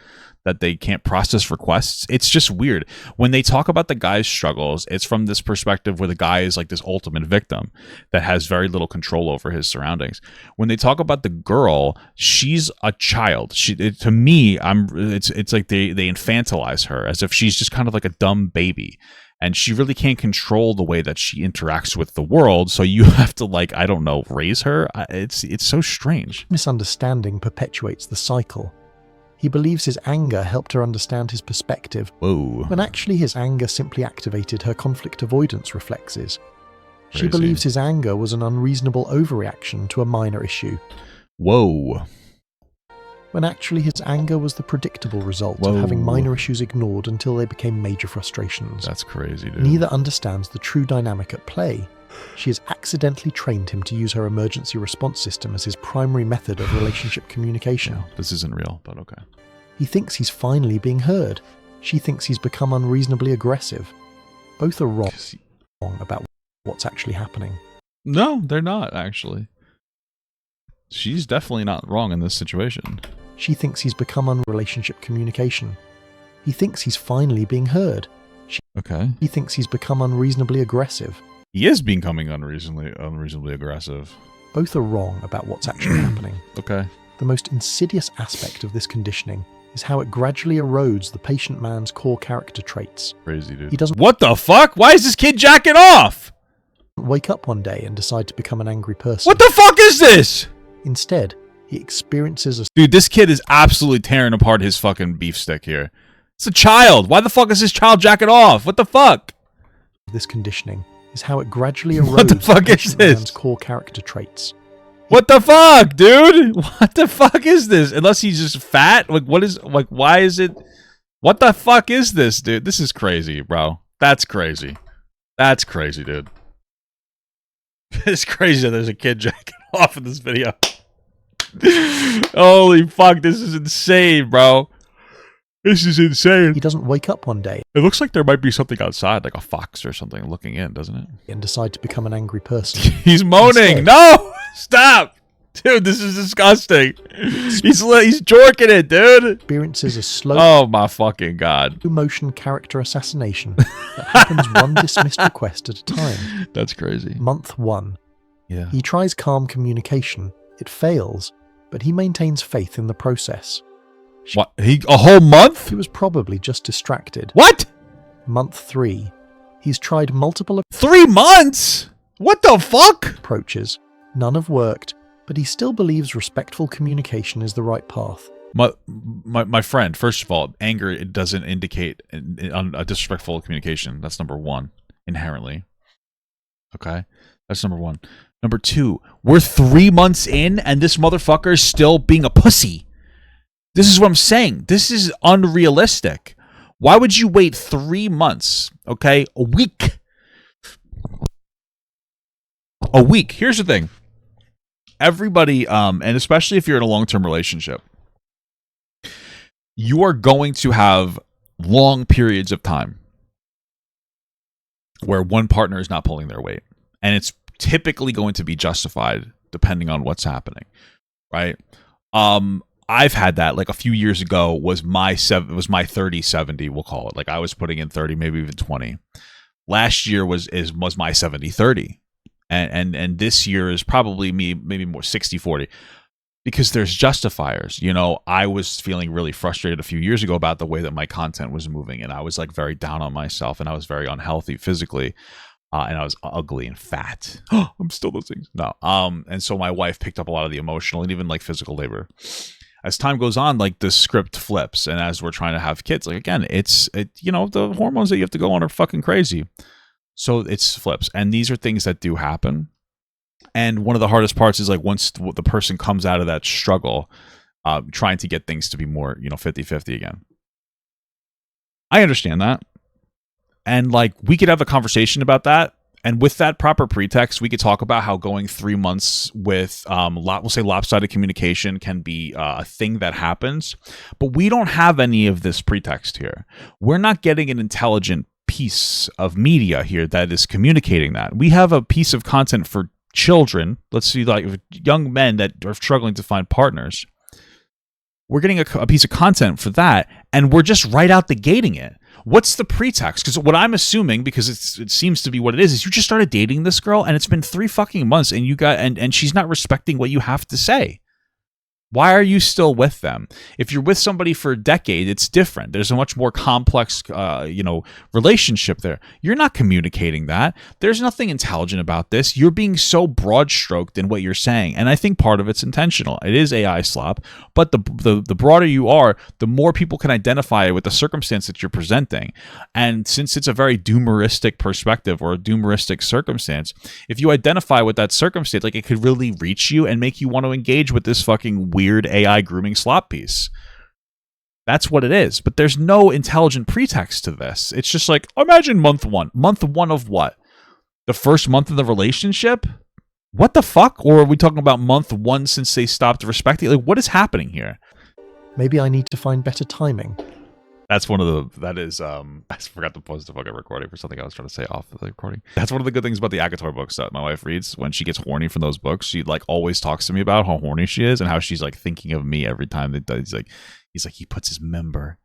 that they can't process requests. It's just weird. When they talk about the guy's struggles, it's from this perspective where the guy is like this ultimate victim that has very little control over his surroundings. When they talk about the girl, she's a child. To me, it's like they infantilize her as if she's just kind of like a dumb baby. And she really can't control the way that she interacts with the world. So you have to, like, I don't know, raise her. It's so strange. Misunderstanding perpetuates the cycle. He believes his anger helped her understand his perspective. Whoa. When actually his anger simply activated her conflict avoidance reflexes. Crazy. She believes his anger was an unreasonable overreaction to a minor issue. Whoa. When actually his anger was the predictable result of having minor issues ignored until they became major frustrations. That's crazy, dude. Neither understands the true dynamic at play. She has accidentally trained him to use her emergency response system as his primary method of relationship communication. Yeah, this isn't real, but okay. He thinks he's finally being heard. She thinks he's become unreasonably aggressive. Both are wrong about what's actually happening. No, they're not, actually. She's definitely not wrong in this situation. She thinks he's become relationship communication. He thinks he's finally being heard. He thinks he's become unreasonably aggressive. He is becoming unreasonably aggressive. Both are wrong about what's actually happening. Okay. The most insidious aspect of this conditioning is how it gradually erodes the patient man's core character traits. Crazy, dude. He doesn't What the fuck? Why is this kid jacking off? Wake up one day and decide to become an angry person. What the fuck is this? Instead, he experiences a... Dude, this kid is absolutely tearing apart his fucking beef stick here. It's a child. Why the fuck is this child jacking off? What the fuck? This conditioning is how it gradually erodes what the fuck is this? Man's core character traits. What the fuck, dude? What the fuck is this? Unless he's just fat? Like, what is... Like, why is it... What the fuck is this, dude? This is crazy, bro. That's crazy. That's crazy, dude. It's crazy that there's a kid jacking off in this video. Holy fuck, this is insane, bro. This is insane. He doesn't wake up one day. It looks like there might be something outside, like a fox or something looking in, doesn't it? And decide to become an angry person. He's moaning. Instead, no! Stop! Dude, this is disgusting. He's jorking it, dude. Experiences a slow... Oh, my fucking God. ...motion character assassination that happens one dismissed request at a time. That's crazy. Month 1. Yeah. He tries calm communication. It fails, but he maintains faith in the process. What? A whole month? He was probably just distracted. What? Month 3. He's tried multiple 3 months? What the fuck? approaches. None have worked, but he still believes respectful communication is the right path. My friend, first of all, anger, it doesn't indicate a disrespectful communication. That's number 1, inherently. Okay? That's number 1. Number 2, we're 3 months in, and this motherfucker is still being a pussy. This is what I'm saying. This is unrealistic. Why would you wait 3 months? Okay? A week. A week. Here's the thing. Everybody, and especially if you're in a long-term relationship, you are going to have long periods of time where one partner is not pulling their weight. And it's typically going to be justified depending on what's happening, right? I've had that. Like a few years ago was my 30-70, we'll call it. Like I was putting in 30, maybe even 20. Last year was my 70-30. And this year is probably me, maybe more 60-40, because there's justifiers. You know, I was feeling really frustrated a few years ago about the way that my content was moving, and I was like very down on myself, and I was very unhealthy physically, and I was ugly and fat. I'm still those things. No. And so my wife picked up a lot of the emotional and even like physical labor. As time goes on, like the script flips, and as we're trying to have kids, like again, you know, the hormones that you have to go on are fucking crazy. So it's flips. And these are things that do happen. And one of the hardest parts is like once the person comes out of that struggle, trying to get things to be more, you know, 50-50 again. I understand that. And like we could have a conversation about that. And with that proper pretext, we could talk about how going 3 months with, we'll say lopsided communication can be a thing that happens. But we don't have any of this pretext here. We're not getting an intelligent piece of media here that is communicating that. We have a piece of content for children. Let's see, like young men that are struggling to find partners. We're getting a piece of content for that, and we're just right out the gating it. What's the pretext? Because what I'm assuming, because it seems to be what it is you just started dating this girl, and it's been 3 fucking months, and you got and she's not respecting what you have to say. Why are you still with them? If you're with somebody for a decade, it's different. There's a much more complex, relationship there. You're not communicating that. There's nothing intelligent about this. You're being so broad-stroked in what you're saying, and I think part of it's intentional. It is AI slop, but the broader you are, the more people can identify with the circumstance that you're presenting. And since it's a very doomeristic perspective or a doomeristic circumstance, if you identify with that circumstance, like it could really reach you and make you want to engage with this fucking weird AI grooming slop piece. That's what it is. But there's no intelligent pretext to this. It's just like, imagine month 1. Month 1 of what? The first month of the relationship? What the fuck? Or are we talking about month 1 since they stopped respecting? Like, what is happening here? Maybe I need to find better timing. That's one of I forgot to pause the fucking recording for something I was trying to say off of the recording. That's one of the good things about the Agator books that my wife reads. When she gets horny from those books, she like always talks to me about how horny she is and how she's like thinking of me every time that he's like he puts his member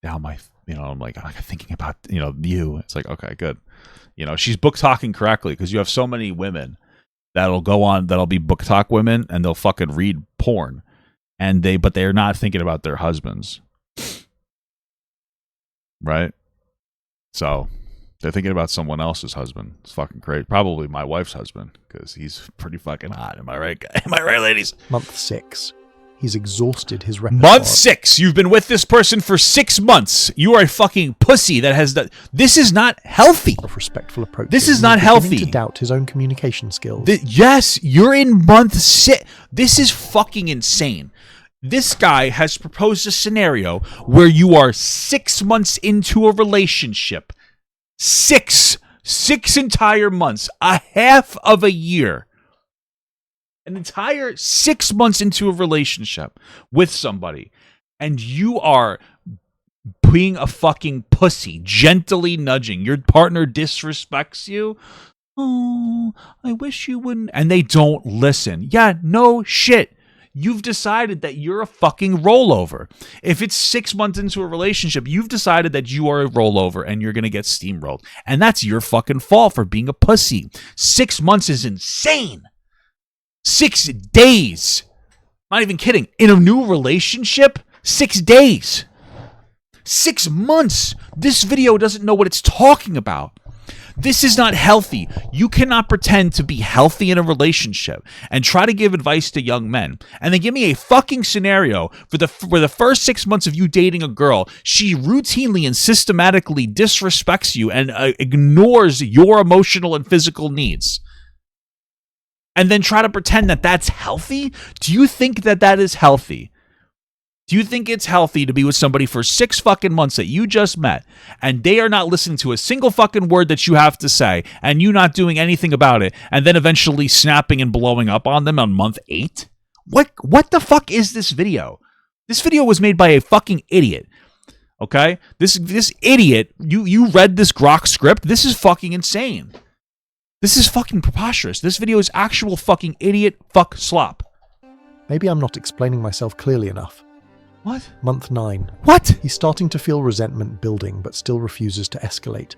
down my, you know, I'm like thinking about, you know, you. It's like, okay, good. You know, she's book talking correctly because you have so many women that'll be book talk women and they'll fucking read porn but they're not thinking about their husbands. Right? So they're thinking about someone else's husband. It's fucking great. Probably my wife's husband, because he's pretty fucking hot. Am I right? Am I right, ladies? Month 6. He's exhausted his repertoire. Month 6. You've been with this person for 6 months. You are a fucking pussy that has done. This is not healthy. Of respectful approach. This is not healthy. To doubt his own communication skills. Yes, you're in month 6. This is fucking insane. This guy has proposed a scenario where you are 6 months into a relationship. 6 entire months. A half of a year. An entire 6 months into a relationship with somebody. And you are being a fucking pussy. Gently nudging. Your partner disrespects you. oh, I wish you wouldn't. And they don't listen. Yeah, no shit. You've decided that you're a fucking rollover. If it's 6 months into a relationship, you've decided that you are a rollover and you're going to get steamrolled. And that's your fucking fault for being a pussy. 6 months is insane. 6 days. Not even kidding. In a new relationship, 6 days. 6 months. This video doesn't know what it's talking about. This is not healthy. You cannot pretend to be healthy in a relationship and try to give advice to young men. And then give me a fucking scenario for the first 6 months of you dating a girl, she routinely and systematically disrespects you and ignores your emotional and physical needs. And then try to pretend that that's healthy? Do you think that that is healthy? Do you think it's healthy to be with somebody for 6 fucking months that you just met and they are not listening to a single fucking word that you have to say and you not doing anything about it and then eventually snapping and blowing up on them on month 8? What the fuck is this video? This video was made by a fucking idiot. Okay? This idiot, you read this Grok script? This is fucking insane. This is fucking preposterous. This video is actual fucking idiot fuck slop. Maybe I'm not explaining myself clearly enough. What? Month 9. What? He's starting to feel resentment building, but still refuses to escalate.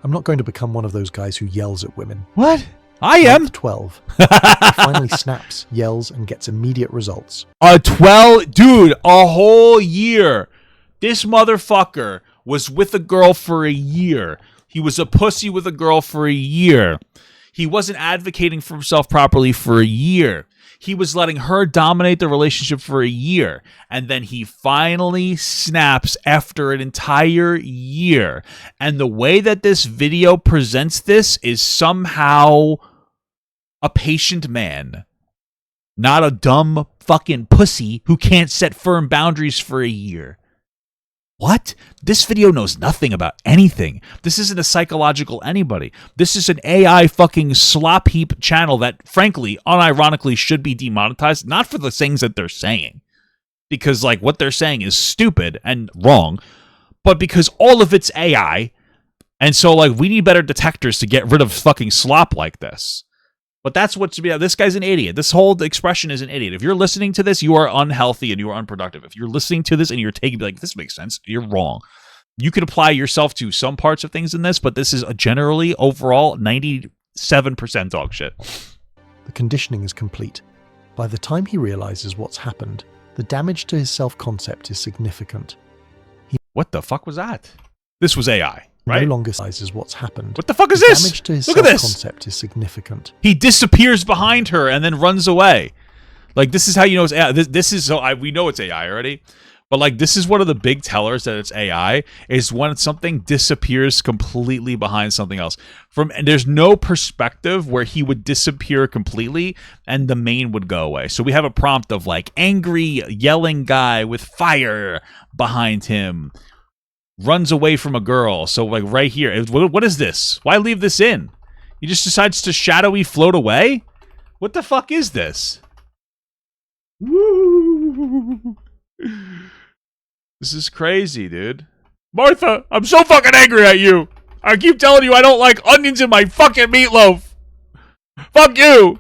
I'm not going to become one of those guys who yells at women. What? I am. Month 12. He finally snaps, yells, and gets immediate results. Dude, a whole year. This motherfucker was with a girl for a year. He was a pussy with a girl for a year. He wasn't advocating for himself properly for a year. He was letting her dominate the relationship for a year. And then he finally snaps after an entire year. And the way that this video presents this is somehow a patient man. Not a dumb fucking pussy who can't set firm boundaries for a year. What? This video knows nothing about anything. This isn't a psychological anybody. This is an AI fucking slop heap channel that, frankly, unironically should be demonetized, not for the things that they're saying, because, like, what they're saying is stupid and wrong, but because all of it's AI, and so, like, we need better detectors to get rid of fucking slop like this. But that's what this guy's an idiot. This whole expression is an idiot. If you're listening to this, you are unhealthy and you are unproductive. If you're listening to this and you're taking like, this makes sense, you're wrong. You could apply yourself to some parts of things in this, but this is a generally overall 97% dog shit. The conditioning is complete. By the time he realizes what's happened, the damage to his self-concept is significant. What the fuck was that? This was AI. Right? No longer realizes what's happened. What the fuck is this? Damage to his Look at this. Self-concept is significant. He disappears behind her and then runs away. Like, this is how you know it's AI. This is so we know it's AI already. But like, this is one of the big tellers that it's AI is when something disappears completely behind something else. There's no perspective where he would disappear completely and the main would go away. So we have a prompt of like angry yelling guy with fire behind him. Runs away from a girl. So like right here, what is this? Why leave this in? He just decides to shadowy float away? What the fuck is this? Woo! This is crazy, dude. Martha, I'm so fucking angry at you. I keep telling you I don't like onions in my fucking meatloaf. Fuck you.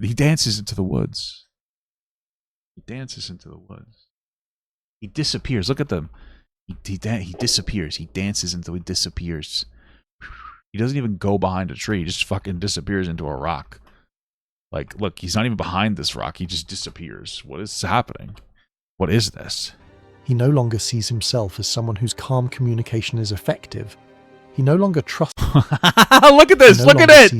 He dances into the woods. He dances into the woods. He disappears. Look at them. He disappears. He dances until he disappears. He doesn't even go behind a tree. He just fucking disappears into a rock. Like, look, he's not even behind this rock. He just disappears. What is happening? What is this? He no longer sees himself as someone whose calm communication is effective. He no longer trusts. Look at this. Look at it.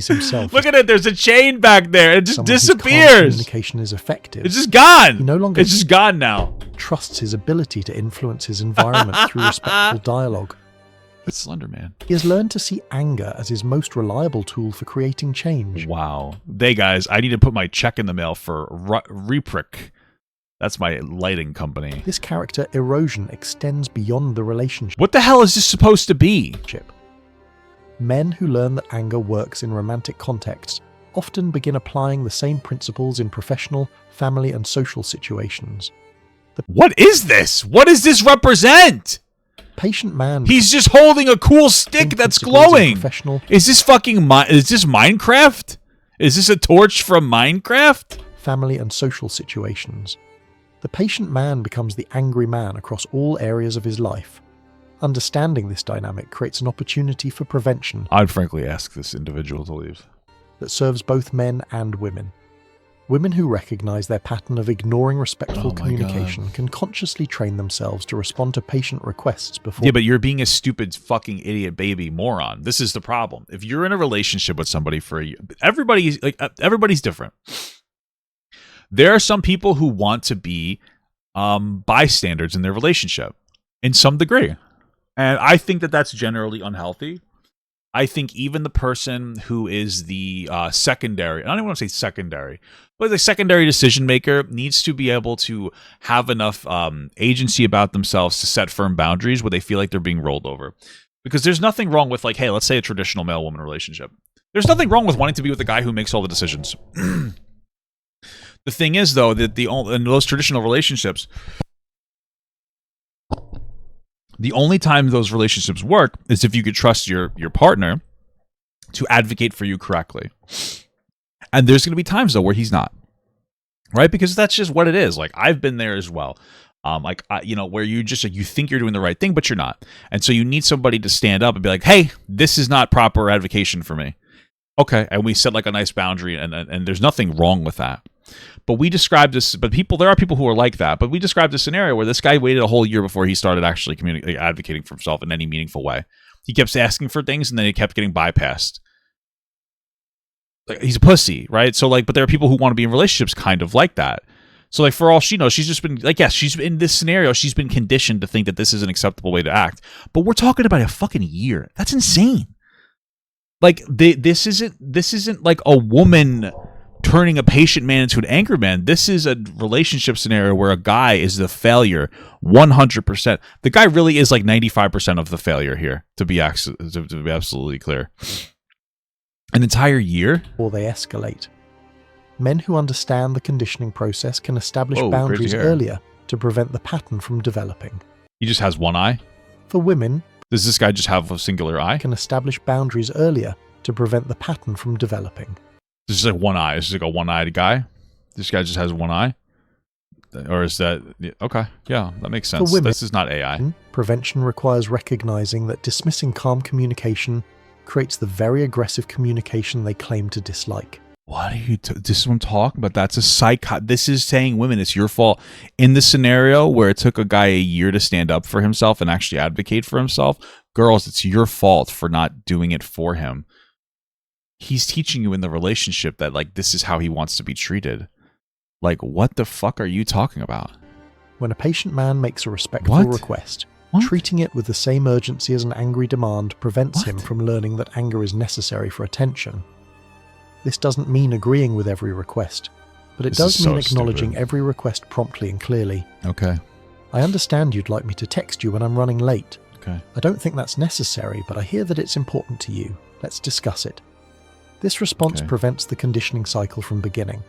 Look at it. There's a chain back there. It just disappears. Communication is effective. It's just gone. He no longer. It's just gone now. Trusts his ability to influence his environment through respectful dialogue. It's Slender Man. He has learned to see anger as his most reliable tool for creating change. Wow. Hey guys, I need to put my check in the mail for Reprick. That's my lighting company. This character erosion extends beyond the relationship. What the hell is this supposed to be? Men who learn that anger works in romantic contexts often begin applying the same principles in professional, family, and social situations. What is this? What does this represent? patient man... He's just holding a cool stick that's glowing. Is this fucking... Is this Minecraft? Is this a torch from Minecraft? Family and social situations. The patient man becomes the angry man across all areas of his life. Understanding this dynamic creates an opportunity for prevention. I'd frankly ask this individual to leave. That serves both men and women. Women who recognize their pattern of ignoring respectful communication can consciously train themselves to respond to patient requests before... Yeah, but you're being a stupid fucking idiot baby moron. This is the problem. If you're in a relationship with somebody for a year, everybody's different. There are some people who want to be bystanders in their relationship in some degree. And I think that that's generally unhealthy. I think even the person who is the secondary, I don't even want to say secondary, but the secondary decision maker needs to be able to have enough agency about themselves to set firm boundaries where they feel like they're being rolled over. Because there's nothing wrong with, like, hey, let's say a traditional male-woman relationship. There's nothing wrong with wanting to be with a guy who makes all the decisions. The thing is, though, that in those traditional relationships, the only time those relationships work is if you could trust your partner to advocate for you correctly. And there's going to be times, though, where he's not. Right? Because that's just what it is. Like, I've been there as well. Where you just, you think you're doing the right thing, but you're not. And so you need somebody to stand up and be like, hey, this is not proper advocation for me. Okay. And we set like a nice boundary, and there's nothing wrong with that. But we described this, there are people who are like that, but we described a scenario where this guy waited a whole year before he started actually advocating for himself in any meaningful way. He kept asking for things, and then he kept getting bypassed. Like, he's a pussy, right? So, like, but there are people who want to be in relationships kind of like that. So, like, for all she knows, she's just been, like, yes, she's in this scenario, she's been conditioned to think that this is an acceptable way to act. But we're talking about a fucking year. That's insane. Like, this isn't like a woman turning a patient man into an angry man. This is a relationship scenario where a guy is the failure 100%. The guy really is like 95% of the failure here, to be absolutely clear. An entire year? Or they escalate. Men who understand the conditioning process can establish boundaries earlier to prevent the pattern from developing. He just has one eye? For women... Does this guy just have a singular eye? Can establish boundaries earlier to prevent the pattern from developing. This is like one eye. This is like a one-eyed guy? This guy just has one eye? Or is that... Okay, yeah, that makes sense. For women, this is not AI. Prevention requires recognizing that dismissing calm communication creates the very aggressive communication they claim to dislike. What are you... This is what I'm talking about. That's a This is saying, women, it's your fault. In the scenario where it took a guy a year to stand up for himself and actually advocate for himself, girls, it's your fault for not doing it for him. He's teaching you in the relationship that, like, this is how he wants to be treated. Like, what the fuck are you talking about? When a patient man makes a respectful request, treating it with the same urgency as an angry demand prevents him from learning that anger is necessary for attention. This doesn't mean agreeing with every request, but it does mean acknowledging every request promptly and clearly. Okay. I understand you'd like me to text you when I'm running late. Okay. I don't think that's necessary, but I hear that it's important to you. Let's discuss it. This response prevents the conditioning cycle from beginning.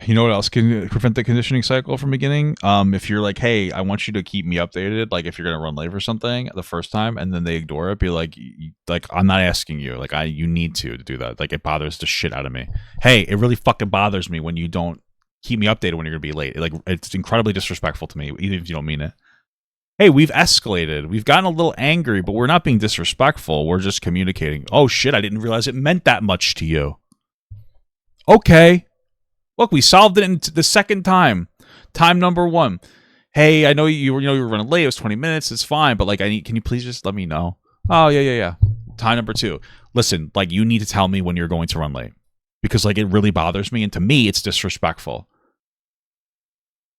You know what else can prevent the conditioning cycle from beginning? If you're like, hey, I want you to keep me updated, like if you're going to run late for something the first time and then they ignore it, be like, I'm not asking you. Like, you need to do that. Like, it bothers the shit out of me. Hey, it really fucking bothers me when you don't keep me updated when you're going to be late. Like, it's incredibly disrespectful to me, even if you don't mean it. Hey, we've escalated. We've gotten a little angry, but we're not being disrespectful. We're just communicating. Oh, shit, I didn't realize it meant that much to you. Okay. Look, we solved it in the second time. Time number 1. Hey, I know you were running late. It was 20 minutes. It's fine, but like, can you please just let me know? Oh, yeah. Time number 2. Listen, like, you need to tell me when you're going to run late because like it really bothers me, and to me, it's disrespectful.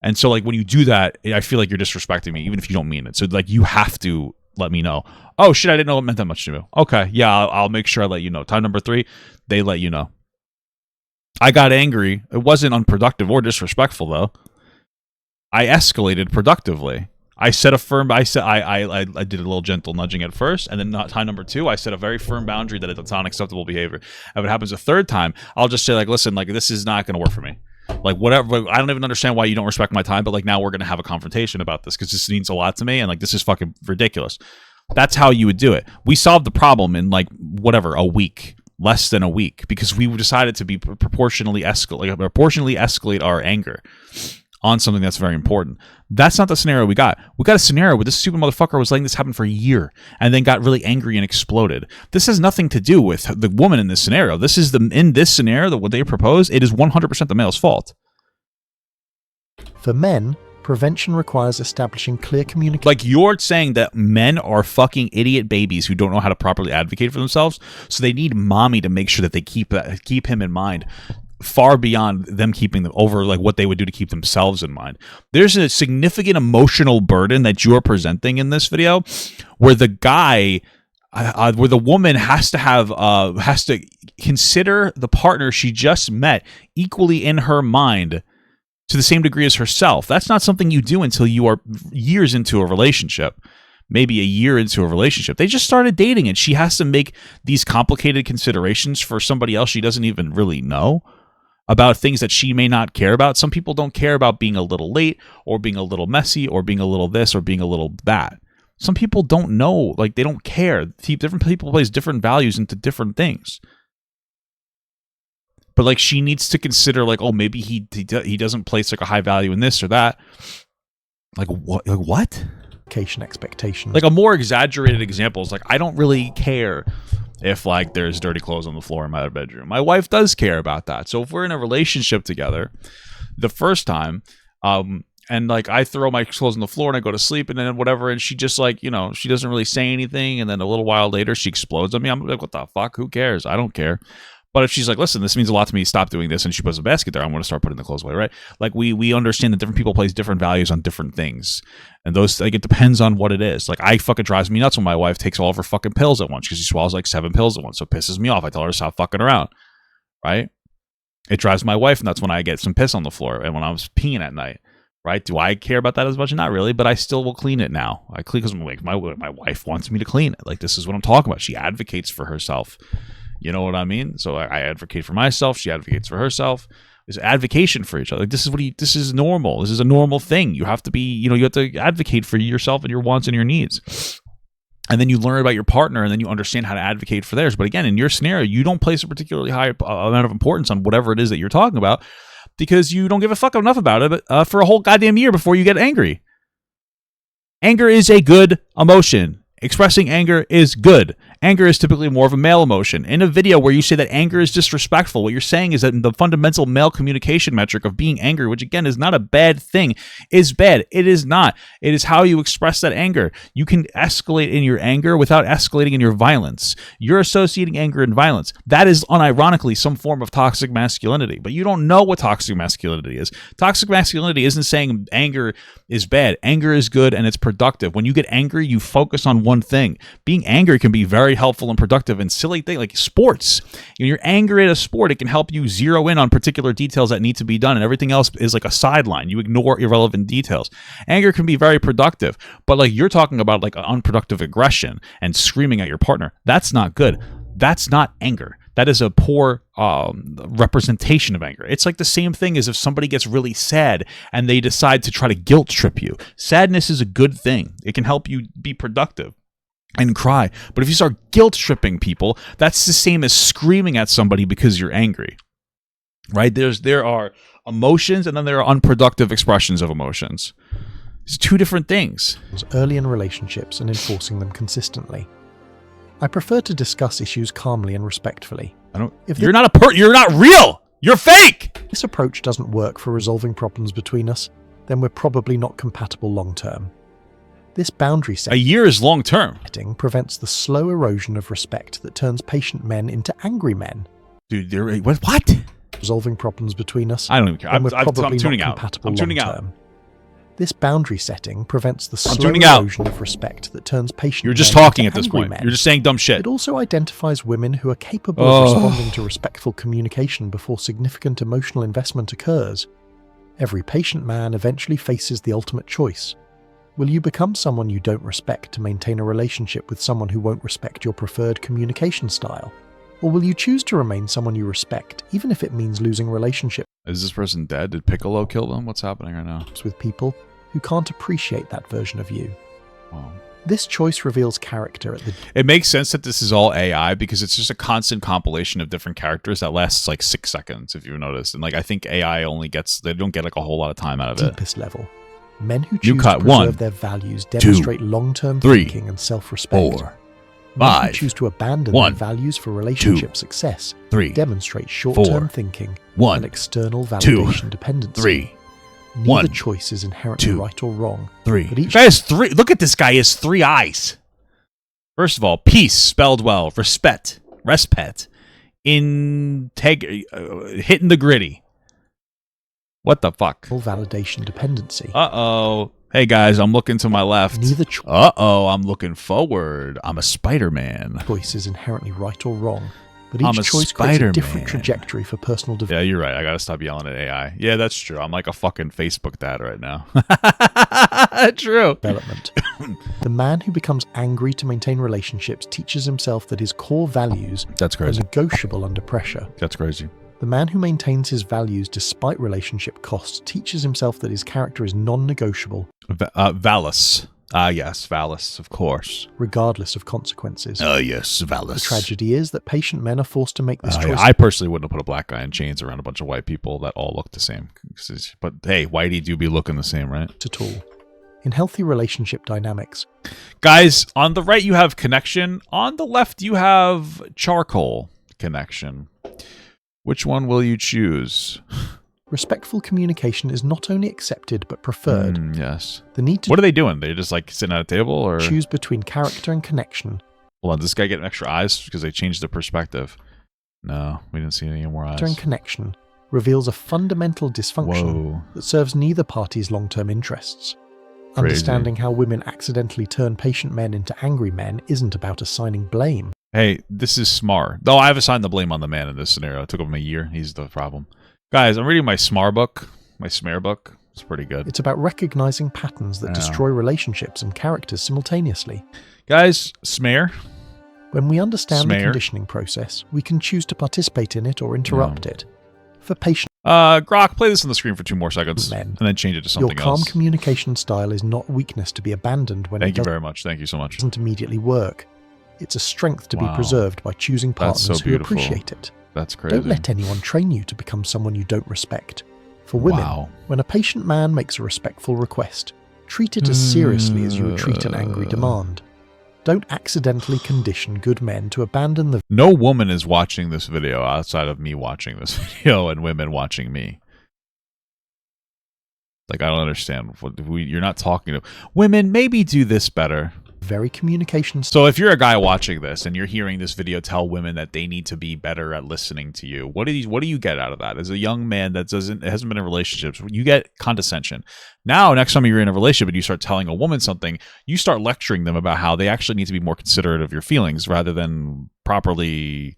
And so, like, when you do that, I feel like you're disrespecting me, even if you don't mean it. So, like, you have to let me know. Oh, shit, I didn't know it meant that much to you. Okay, yeah, I'll make sure I let you know. Time number 3, they let you know. I got angry. It wasn't unproductive or disrespectful, though. I escalated productively. I set a firm... I did a little gentle nudging at first, and then time number 2, I set a very firm boundary that it's unacceptable behavior. If it happens a third time, I'll just say, like, listen, like, this is not going to work for me. Like, whatever. I don't even understand why you don't respect my time, but like now we're going to have a confrontation about this because this means a lot to me. And like, this is fucking ridiculous. That's how you would do it. We solved the problem in like, whatever, a week. Less than a week, because we decided to be proportionally escalate our anger on something that's very important. That's not the scenario we got. We got a scenario where this stupid motherfucker was letting this happen for a year and then got really angry and exploded. This has nothing to do with the woman in this scenario. This is in this scenario, what they propose, it is 100% the male's fault. For men, prevention requires establishing clear communication. Like, you're saying that men are fucking idiot babies who don't know how to properly advocate for themselves, so they need mommy to make sure that they keep him in mind, far beyond them keeping them over like what they would do to keep themselves in mind. There's a significant emotional burden that you're presenting in this video, where the guy, where the woman has to consider the partner she just met equally in her mind, to the same degree as herself. That's not something you do until you are years into a relationship, maybe a year into a relationship. They just started dating and she has to make these complicated considerations for somebody else she doesn't even really know about things that she may not care about. Some people don't care about being a little late or being a little messy or being a little this or being a little that. Some people don't know, like they don't care. Different people place different values into different things. But like she needs to consider like, oh, maybe he doesn't place like a high value in this or that. Like what? Like what? Expectations. Like a more exaggerated example is like, I don't really care if like there's dirty clothes on the floor in my bedroom. My wife does care about that. So if we're in a relationship together, the first time, and like I throw my clothes on the floor and I go to sleep and then whatever, and she just like, you know, she doesn't really say anything, and then a little while later she explodes on me. I'm like, what the fuck? Who cares? I don't care. But if she's like, listen, this means a lot to me, stop doing this, and she puts a basket there, I'm going to start putting the clothes away, right? Like we understand that different people place different values on different things. And those, like, it depends on what it is. Like, I fucking drives me nuts when my wife takes all of her fucking pills at once because she swallows like 7 pills at once. So it pisses me off. I tell her to stop fucking around, right? It drives my wife nuts when I get some piss on the floor and when I was peeing at night, right? Do I care about that as much? Not really, but I still will clean it now. I clean because like, my wife wants me to clean it. Like, this is what I'm talking about. She advocates for herself. You know what I mean? So I advocate for myself. She advocates for herself. There's advocation for each other. Like, this is normal. This is a normal thing. You have to be, you have to advocate for yourself and your wants and your needs. And then you learn about your partner, and then you understand how to advocate for theirs. But again, in your scenario, you don't place a particularly high amount of importance on whatever it is that you're talking about because you don't give a fuck enough about it for a whole goddamn year before you get angry. Anger is a good emotion. Expressing anger is good. Anger is typically more of a male emotion. In a video where you say that anger is disrespectful, what you're saying is that the fundamental male communication metric of being angry, which again is not a bad thing, is bad. It is not. It is how you express that anger. You can escalate in your anger without escalating in your violence. You're associating anger and violence. That is unironically some form of toxic masculinity, but you don't know what toxic masculinity is. Toxic masculinity isn't saying anger is bad. Anger is good and it's productive. When you get angry, you focus on one thing. Being angry can be very helpful and productive in silly things like sports. When you're angry at a sport, it can help you zero in on particular details that need to be done, and everything else is like a sideline. You ignore irrelevant details. Anger can be very productive, but like you're talking about like unproductive aggression and screaming at your partner. That's not good. That's not anger. That is a poor representation of anger. It's like the same thing as if somebody gets really sad and they decide to try to guilt trip you. Sadness is a good thing. It can help you be productive and cry. But if you start guilt tripping people, that's the same as screaming at somebody because you're angry, right? There are emotions and then there are unproductive expressions of emotions. It's two different things. Early in relationships and enforcing them consistently. I prefer to discuss issues calmly and respectfully. You're not real. You're fake. If this approach doesn't work for resolving problems between us, then we're probably not compatible long term. This boundary setting, a year is long term, prevents the slow erosion of respect that turns patient men into angry men. Dude, what? Resolving problems between us. I don't even care. I'm tuning out. I'm tuning out. This boundary setting prevents the slow erosion of respect that turns patient men into angry men. You're just talking at this point. You're just saying dumb shit. It also identifies women who are capable of responding to respectful communication before significant emotional investment occurs. Every patient man eventually faces the ultimate choice. Will you become someone you don't respect to maintain a relationship with someone who won't respect your preferred communication style? Or will you choose to remain someone you respect, even if it means losing relationships? Is this person dead? Did Piccolo kill them? What's happening right now? With people who can't appreciate that version of you. Wow. This choice reveals character at the... It makes sense that this is all AI because it's just a constant compilation of different characters that lasts like 6 seconds, if you noticed. And like, I think AI only gets, they don't get like a whole lot of time out of it. Deepest level. Men who choose to preserve their values demonstrate long-term thinking and self-respect. 4, Men 5, who choose to abandon their values for relationship success 3, demonstrate short-term thinking and external validation dependency. 3, Neither choice is inherently right or wrong. 3. But each guy has 3. Look at this guy. He has 3 eyes. First of all, peace spelled well. Respect. Hitting the gritty. What the fuck? Validation dependency. Uh-oh. Hey guys, I'm looking to my left. Neither Uh-oh, I'm looking forward. I'm a Spider-Man. Choice is inherently right or wrong. But each choice creates a different trajectory for personal development. Yeah, you're right. I gotta stop yelling at AI. Yeah, that's true. I'm like a fucking Facebook dad right now. True. Development. The man who becomes angry to maintain relationships teaches himself that his core values are negotiable under pressure. That's crazy. The man who maintains his values despite relationship costs teaches himself that his character is non-negotiable. Valis. Yes, Valis, of course. Regardless of consequences. Yes, Valis. The tragedy is that patient men are forced to make this choice. I personally wouldn't have put a black guy in chains around a bunch of white people that all look the same. But hey, whitey do be looking the same, right? At all. In healthy relationship dynamics. Guys, on the right you have connection. On the left you have charcoal connection. Which one will you choose? Respectful communication is not only accepted but preferred. Yes. The need to what are they doing? They're just like sitting at a table, or choose between character and connection. Hold on, does this guy get extra eyes because they changed the perspective? No, we didn't see any more eyes. Character and connection reveals a fundamental dysfunction that serves neither party's long-term interests. Crazy. Understanding how women accidentally turn patient men into angry men isn't about assigning blame. Hey, this is smart. Though I've assigned the blame on the man in this scenario. It took him a year. He's the problem. Guys, I'm reading my SMAR book. My SMAR book. It's pretty good. It's about recognizing patterns that destroy relationships and characters simultaneously. Guys, SMAR. When we understand the conditioning process, we can choose to participate in it or interrupt it. For patient... Grok, play this on the screen for 2 more seconds. And then change it to something else. Your calm communication style is not weakness to be abandoned when Thank you very much. Thank you so much. It doesn't immediately work. It's a strength to be preserved by choosing partners who appreciate it. That's crazy. Don't let anyone train you to become someone you don't respect. For women, when a patient man makes a respectful request, treat it as seriously as you would treat an angry demand. Don't accidentally condition good men to abandon the... No woman is watching this video outside of me watching this video and women watching me. Like, I don't understand. You're not talking to... Women, maybe do this better. Very communication. So if you're a guy watching this and you're hearing this video tell women that they need to be better at listening to you, what do you get out of that? As a young man that hasn't been in relationships, you get condescension. Now, next time you're in a relationship and you start telling a woman something, you start lecturing them about how they actually need to be more considerate of your feelings rather than properly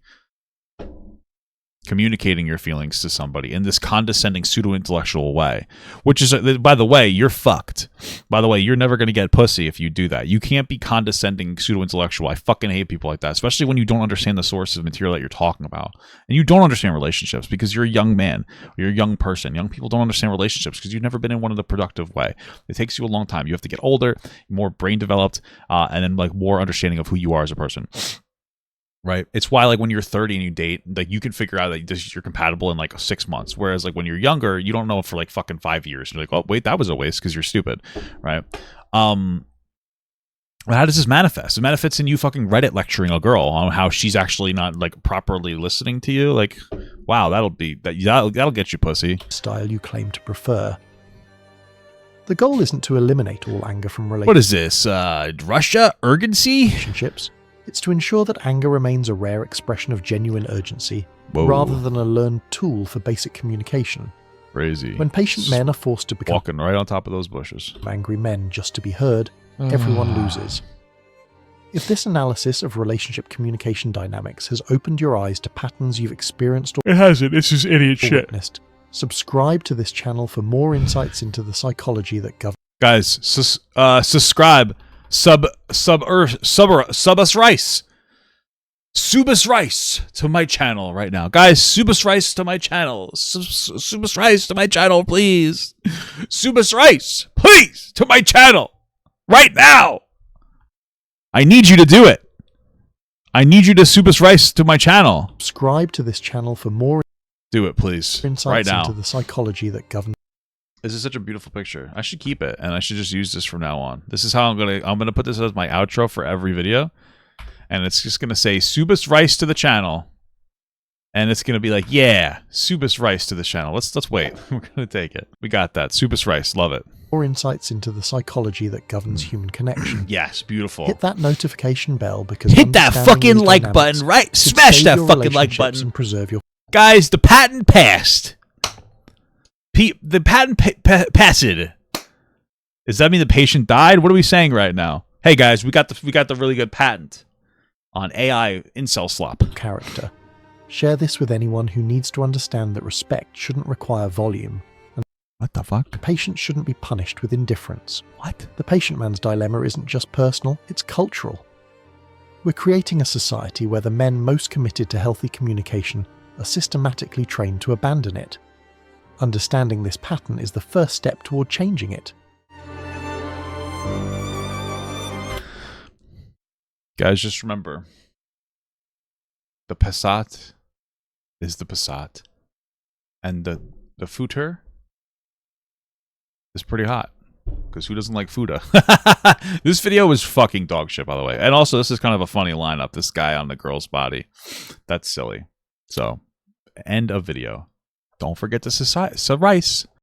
communicating your feelings to somebody in this condescending pseudo-intellectual way, which is, by the way, you're fucked. By the way, you're never going to get pussy if you do that. You can't be condescending pseudo-intellectual. I fucking hate people like that, especially when you don't understand the source of material that you're talking about. And you don't understand relationships because you're a young man, or you're a young person. Young people don't understand relationships because you've never been in one in a productive way. It takes you a long time. You have to get older, more brain developed, and then like more understanding of who you are as a person. Right. It's why, like, when you're 30 and you date, like, you can figure out that you're compatible in like 6 months. Whereas, like, when you're younger, you don't know for like fucking 5 years. You're like, oh, wait, that was a waste because you're stupid. Right. How does this manifest? It manifests in you fucking Reddit lecturing a girl on how she's actually not like properly listening to you. Like, wow, that'll get you pussy. Style you claim to prefer. The goal isn't to eliminate all anger from relationships. What is this? Russia? Urgency? Relationships. It's to ensure that anger remains a rare expression of genuine urgency, rather than a learned tool for basic communication. Crazy. When patient men are forced to become walking right on top of those bushes. Angry men just to be heard, everyone loses. If this analysis of relationship communication dynamics has opened your eyes to patterns you've experienced or it hasn't. This is idiot shit. Witnessed, subscribe to this channel for more insights into the psychology that governs. Guys, subscribe. Sub us rice. Subas Rice to my channel right now. Guys, Subas Rice to my channel. Subas Rice to my channel, please. Subas Rice, please, to my channel. Right now. I need you to do it. I need you to Subas Rice to my channel. Subscribe to this channel for more. Do it, please. Insights right now. Into the psychology that governs. This is such a beautiful picture. I should keep it, and I should just use this from now on. This is how I'm gonna put this as my outro for every video. And it's just going to say Subas Rice to the channel. And it's going to be like, yeah, Subas Rice to the channel. Let's wait. We're going to take it. We got that. Subas Rice. Love it. More insights into the psychology that governs human connection. Yes, beautiful. Hit that notification bell because hit that fucking like button, right? Smash that fucking like button. And preserve your... Guys, the patent passed. The patent passed. Does that mean the patient died? What are we saying right now? Hey guys, we got the really good patent on AI incel slop. Character. Share this with anyone who needs to understand that respect shouldn't require volume. And what the fuck? The patient shouldn't be punished with indifference. What? The patient man's dilemma isn't just personal, it's cultural. We're creating a society where the men most committed to healthy communication are systematically trained to abandon it. Understanding this pattern is the first step toward changing it. Guys, just remember, the Passat is the Passat, and the Futur is pretty hot, because who doesn't like Fuda? This video was fucking dog shit, by the way. And also, this is kind of a funny lineup, this guy on the girl's body. That's silly. So, end of video. Don't forget to Rice.